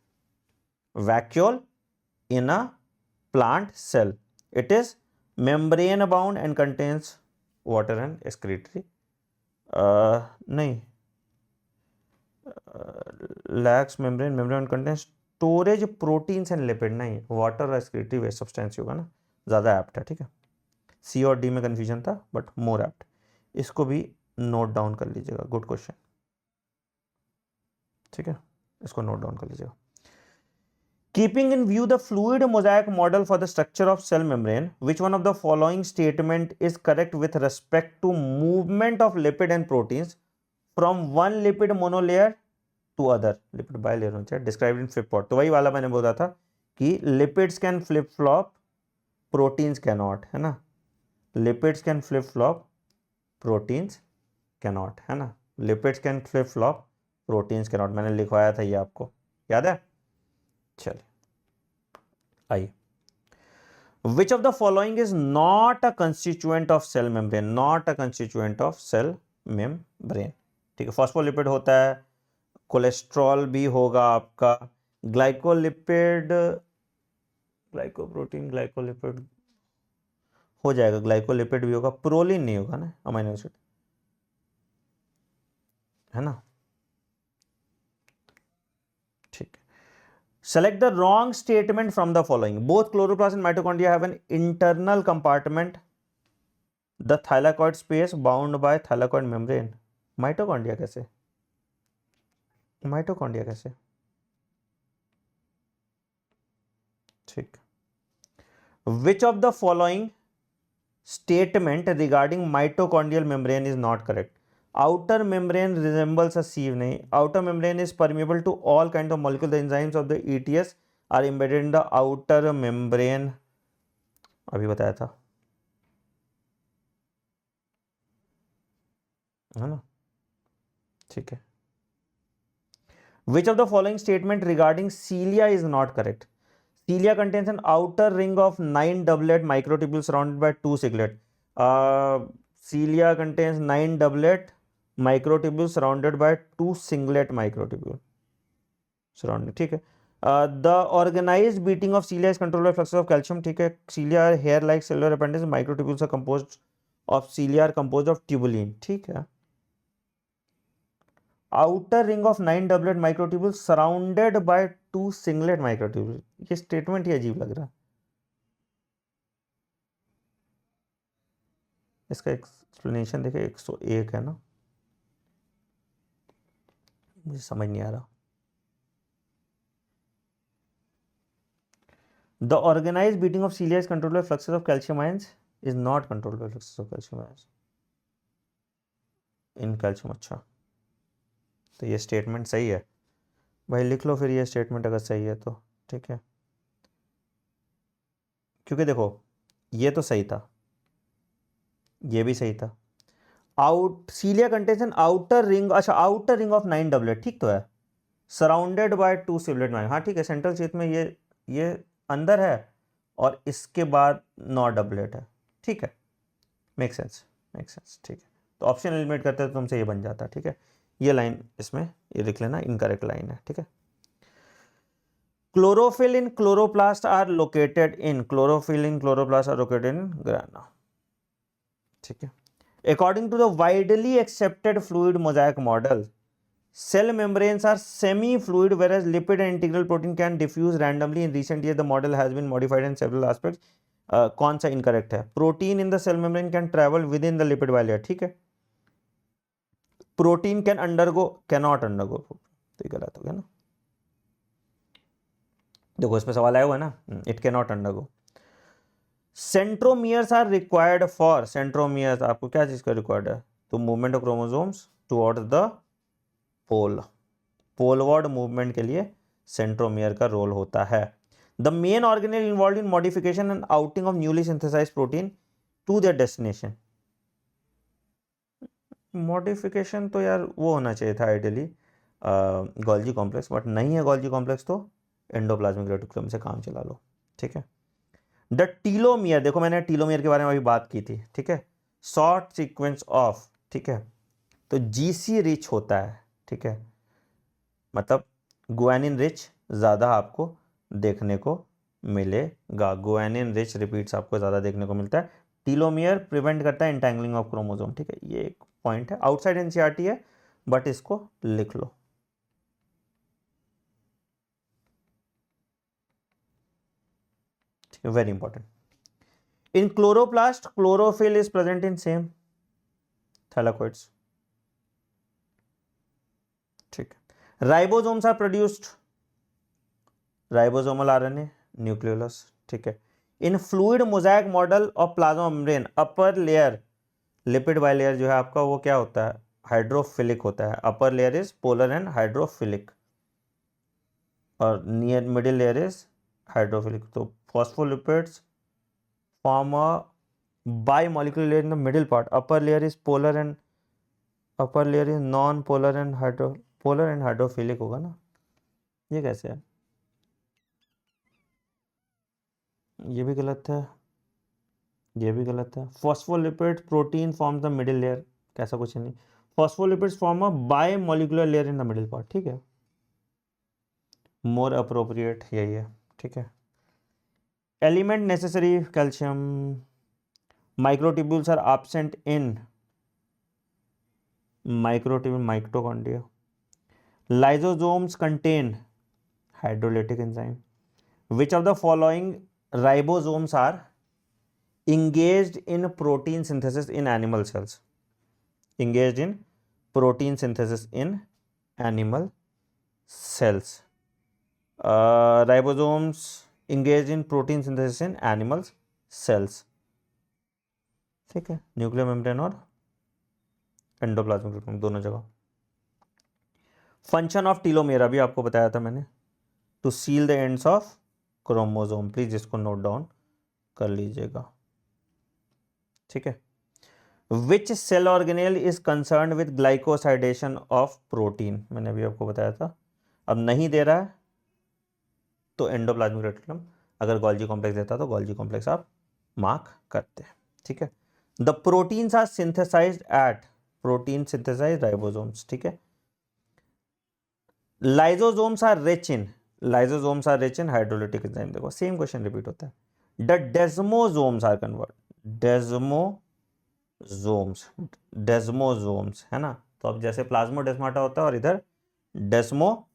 vacuole in a plant cell, it is membrane bound and contains water and excretory, नहीं, lacks membrane, membrane contains storage proteins and lipid, नहीं, वाटर और एक्सक्रीटरी वेस्ट सब्सटेंस होगा ना, ज़्यादा एप्ट है, ठीक है। सी और डी में कंफ्यूजन था बट मोर एप्ट, इसको भी नोट डाउन कर लीजिएगा, गुड क्वेश्चन, ठीक है, इसको नोट डाउन कर लीजिएगा। Keeping in view the fluid mosaic model for the structure of cell membrane, which one of the following statement is correct with respect to movement of lipid and proteins from one lipid monolayer to other lipid bilayer होना चाहिए, described in flip plot। तो वही वाला मैंने बोला था कि lipids can flip flop, proteins cannot, है ना, lipids can flip flop, proteins cannot, है ना, lipids can flip flop, proteins cannot, मैंने लिखवाया था ये आपको याद है। चलिए आइए, which of the following is not a constituent of cell membrane, not a constituent of cell membrane, ठीक है। फॉस्फोलिपिड होता है, कोलेस्ट्रॉल भी होगा आपका, ग्लाइकोलिपिड, ग्लाइकोप्रोटीन, ग्लाइकोलिपिड हो जाएगा, ग्लाइकोलिपिड भी होगा, प्रोलीन नहीं होगा ना, अमीनो एसिड, है ना, ठीक है। Select the wrong statement from the following. Both chloroplast and mitochondria have an internal compartment, the thylakoid space bound by thylakoid membrane. Mitochondria कैसे? Mitochondria कैसे? ठीक। Which of the following statement regarding mitochondrial membrane is not correct? Outer membrane resembles a sieve, नहीं, outer membrane is permeable to all kinds of molecules. The enzymes of the ETS are embedded in the outer membrane, अभी बताया था, है ना, ठीक है। Which of the following statement regarding cilia is not correct? Cilia contains an outer ring of 9 doublet microtubules surrounded by 2 singlet. Cilia contains 9 doublet microtubules surrounded by 2 singlet microtubule surrounded, ठीक है। The organized beating of cilia is controlled by fluxes of calcium, ठीक है। Cilia are hair like cellular appendages, microtubules are composed of cilia are composed of tubulin, ठीक है। Outer ring of 9 doublet microtubule surrounded by 2 singlet microtubule, ये स्टेटमेंट ही अजीब लग रहा है, इसका एक्सप्लेनेशन देखिए 101 है ना, मुझे समझ नहीं आ रहा। The organize beating of cilia is controlled by fluxes of calcium ions, is not controlled by fluxes of calcium ions in calcium. अच्छा, तो ये स्टेटमेंट सही है भाई, लिख लो फिर ये स्टेटमेंट अगर सही है तो, ठीक है। क्योंकि देखो ये तो सही था, ये भी सही था। Out cilia contains an outer ring, अच्छा आउटर रिंग ऑफ 9 डबलेट, ठीक तो है, सराउंडेड बाय 2 सिबलेट 9, हाँ ठीक है, सेंट्रल क्षेत्र में ये अंदर है और इसके बाद 9 डबलेट है, ठीक है, मेक सेंस, मेक सेंस, ठीक है। तो ऑप्शन एलिमिनेट करते हैं तो तुमसे ये बन जाता है, ठीक है। ये लाइन इसमें ये लिख लेना, इनकरेक्ट लाइन है, ठीक है। Chlorophyll in chloroplast are located in, chlorophyll in chloroplast are located in grana, ठीक है। According to the widely accepted fluid mosaic model, cell membranes are semi-fluid whereas lipid and integral protein can diffuse randomly. In recent years the model has been modified in several aspects. कौन सा incorrect है? Protein in the cell membrane can travel within the lipid bilayer, ठीक है। Protein can undergo, cannot undergo, तो ये गलत हो गया ना, देखो इसमें सवाल आया हुआ है ना, it cannot undergo. Centromeres are required for, centromeres आपको क्या चीज का required है? तो movement of chromosomes towards the pole, poleward movement के लिए सेंट्रोमियर का रोल होता है। The main organelle involve in modification and routing of newly synthesised protein to their destination. Modification तो यार वो होना चाहिए था आइडियली गोल्जी कॉम्प्लेक्स, बट नहीं है गोल्जी कॉम्प्लेक्स, तो एंडोप्लाज्मिक रेटिकुलम से काम चला लो, ठीक है। द टीलोमियर, देखो मैंने टीलोमियर के बारे में अभी बात की थी, ठीक है, शॉर्ट सीक्वेंस ऑफ, ठीक है, तो जीसी रिच होता है, ठीक है, मतलब गुआनिन रिच ज़्यादा आपको देखने को मिलेगा, गुआनिन रिच रिपीट्स आपको ज़्यादा देखने को मिलता है। टीलोमियर प्रिवेंट करता है एंटैंगलिंग ऑफ क्रोमोसोम, ठीक है, ये एक पॉइंट है, आउटसाइड एनसीईआरटी है बट इसको लिख लो। Very important. In chloroplast chlorophyll is present in same thylakoids, ठीक है। Ribosomes are produced, ribosomal RNA nucleolus, ठीक है। In fluid mosaic model of plasma membrane upper layer lipid bilayer जो है आपका वो क्या होता है? हाइड्रोफिलिक होता है। Upper layer is polar and hydrophilic और near middle layer is hydrophilic. तो phospholipids form a bimolecular layer in the middle part. Upper layer is polar and upper layer is non polar and hydrophilic होगा ना, ये कैसे है? ये भी गलत है, ये भी गलत है। Phospholipid protein form the middle layer, कैसा कुछ नहीं। Phospholipids form a bimolecular layer in the middle part, ठीक है, मोर अप्रोप्रिएट यही है, ठीक है। Element necessary calcium, microtubules are absent in microtubule mitochondria. Lysosomes contain hydrolytic enzyme. Which of the following ribosomes are engaged in protein synthesis in animal cells? Engaged in protein synthesis in animal cells. Ribosomes engaged in protein synthesis in animal cells, ठीक है, न्यूक्लियर मेम्ब्रेन और एंडोप्लाज्मिक रेटिकुलम दोनों जगह। फंक्शन ऑफ टीलोमेयर अभी आपको बताया था मैंने, to seal the ends of chromosome, please इसको नोट डाउन कर लीजिएगा, ठीक है। Which cell organelle is concern with glycosidation of protein, मैंने अभी आपको बताया था। अब नहीं दे रहा है तो एंडोप्लाज्मिक रेटिकुलम, अगर गोल्जी कॉम्प्लेक्स देता तो गोल्जी कॉम्प्लेक्स आप मार्क करते हैं, ठीक है। The proteins are synthesized at, protein synthesize ribosomes, ठीक है। Lysosomes are rich in, lysosomes are rich in hydrolytic enzyme, देखो सेम क्वेश्चन रिपीट होता है। The desmosomes are convert, desmosomes है ना, तो अब जैसे प्लाज्मोडेस्माटा होता है और इधर डेस्मोसोम्स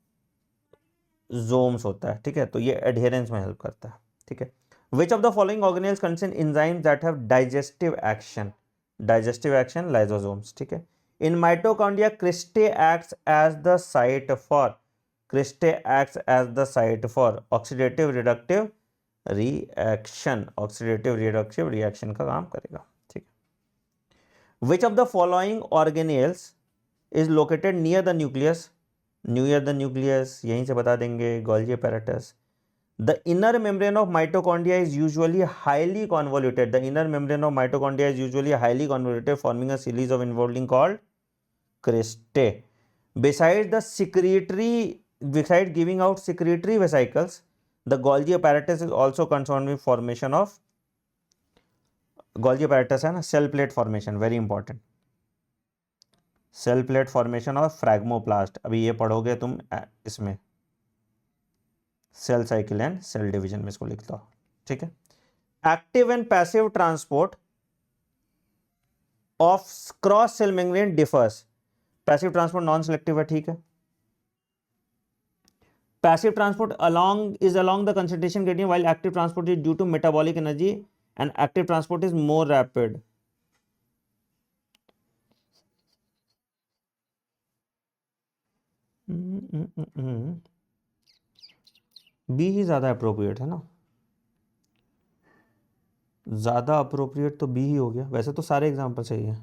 होता है, ठीक है, तो ये एडहेरेंस में हेल्प करता है, ठीक है। Which of the following organelles contain enzymes that have digestive action, digestive action lysosomes, ठीक है। In mitochondria cristae acts as the site for, cristae acts as the site for oxidative reductive reaction, oxidative reductive reaction का काम करेगा, ठीक है। Which of the following organelles is located near the nucleus, near the nucleus यहीं से बता देंगे, Golgi apparatus। The inner membrane of mitochondria is usually highly convoluted. The inner membrane of mitochondria is usually highly convoluted, forming a series of involving called cristae. Besides giving out secretory vesicles, the Golgi apparatus is also concerned with formation of Golgi apparatus है ना, cell plate formation, very important. Cell plate formation और fragmoplast, अभी ये पढ़ोगे तुम इसमें cell cycle and cell division में, इसको लिखता हूं, ठीक है। Active and passive transport of cross cell membrane differs. Passive transport non selective है, ठीक है। पैसिव ट्रांसपोर्ट is along the concentration gradient, while active transport is due to metabolic energy and active transport is more rapid. B ही ज्यादा अप्रोप्रिएट है ना, ज्यादा अप्रोप्रिएट तो बी ही हो गया, वैसे तो सारे एग्जांपल सही है।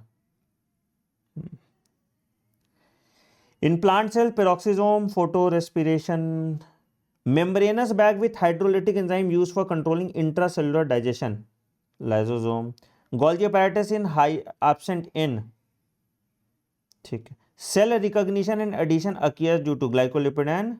In plant cell peroxisome, photorespiration, membranous bag with hydrolytic enzyme used for controlling intracellular digestion, lysosome. Golgi apparatus in high absent in, ठीक है। Cell recognition and adhesion occurs due to glycolipid and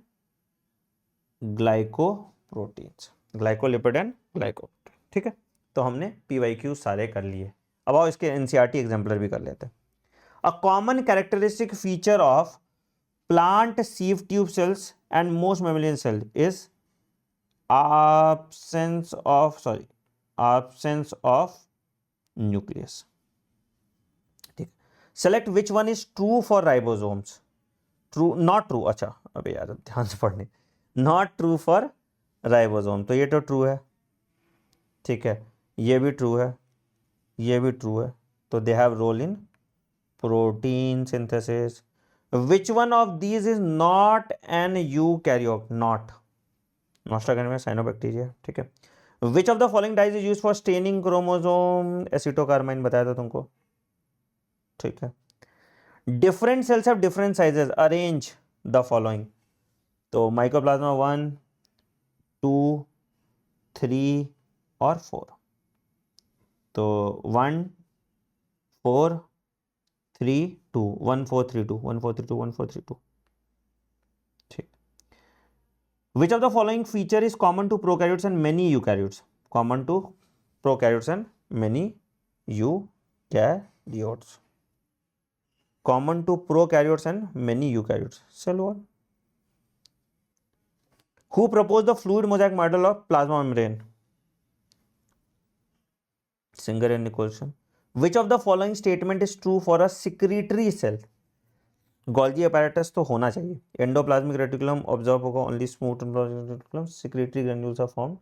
glycoproteins, glycolipid and glycoprotein, ठीक है। तो हमने PYQ सारे कर लिए। अब आओ इसके NCERT एग्जाम्पलर भी कर लेते हैं। A common characteristic feature of plant sieve tube cells and most mammalian cell is absence of nucleus, ठीक। Select which one is true for ribosomes, true not true, अच्छा अबे यार ध्यान से पढ़ने, नॉट ट्रू फॉर राइबोसोम, तो ये तो ट्रू है, ठीक है, ये भी ट्रू है, ये भी ट्रू है, तो they have role in protein synthesis. Which one of these is not an eukaryote, not Nostoc में साइनोबैक्टीरिया, ठीक है। Which of the following dyes is use for staining chromosome, acetocarmine बताया था तुमको, ठीक है। Different cells have different sizes, arrange the following, तो माइकोप्लाज्मा 1, 2, 3 और 4, तो 1, 4, 3, 2, 1, 4, 3, 2, 1, 4, 3, 2, 1, 4, 3, 2, ठीक। Which of the following feature is common to prokaryotes and many eukaryotes, common to prokaryotes and many eukaryotes, common to prokaryotes and many eukaryotes, cell wall. Who proposed the fluid mosaic model of plasma membrane? Singer and Nicholson. Which of the following statement is true for a secretory cell? Golgi apparatus तो होना चाहिए, endoplasmic reticulum observe होगा, only smooth reticulum, secretory granules are formed.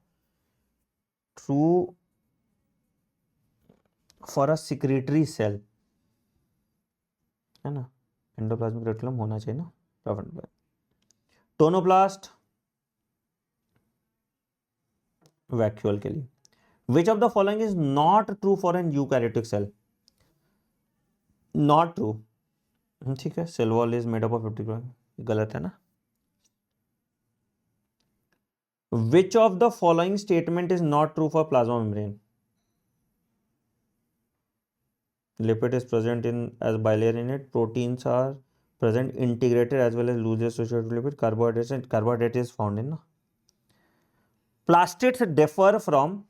True for a secretory cell है ना, endoplasmic reticulum होना चाहिए ना। टोनोप्लास्ट वैक्यूल के लिए। Which of the following is not true for an eukaryotic cell, not true, ठीक है। Cell wall is made up of 50, गलत है ना। Which of the following statement is not true for plasma membrane, lipid is present in as bilayer in it, proteins are present integrated as well as loosely associated lipid, carbohydrate is found in na. Plastids differ from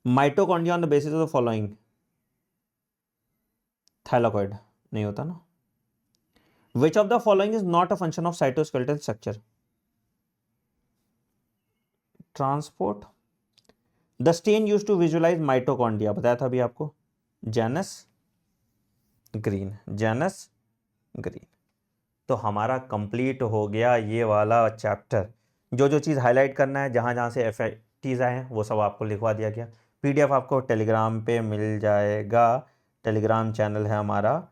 mitochondria on the basis of the following, thylakoid नहीं होता ना। Which of the following is not a function of cytoskeletal structure, transport। The stain used to visualize mitochondria बताया था अभी आपको, Janus ग्रीन, Janus ग्रीन। तो हमारा कंप्लीट हो गया ये वाला चैप्टर। जो जो चीज़ हाईलाइट करना है, जहाँ जहाँ से FATs आए हैं वो सब आपको लिखवा दिया गया। PDF आपको टेलीग्राम पे मिल जाएगा, टेलीग्राम चैनल है हमारा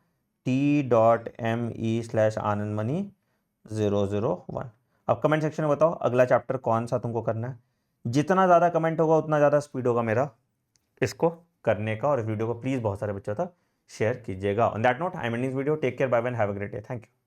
t.me/anandmani001। अब कमेंट सेक्शन में बताओ अगला चैप्टर कौन सा तुमको करना है। जितना ज़्यादा कमेंट होगा उतना ज़्यादा स्पीड होगा मेरा इसको करने का, और इस वीडियो को प्लीज़ बहुत सारे बच्चों तक शेयर कीजिएगा। On that note I am ending this video, take care, bye bye, have a great day, thank you.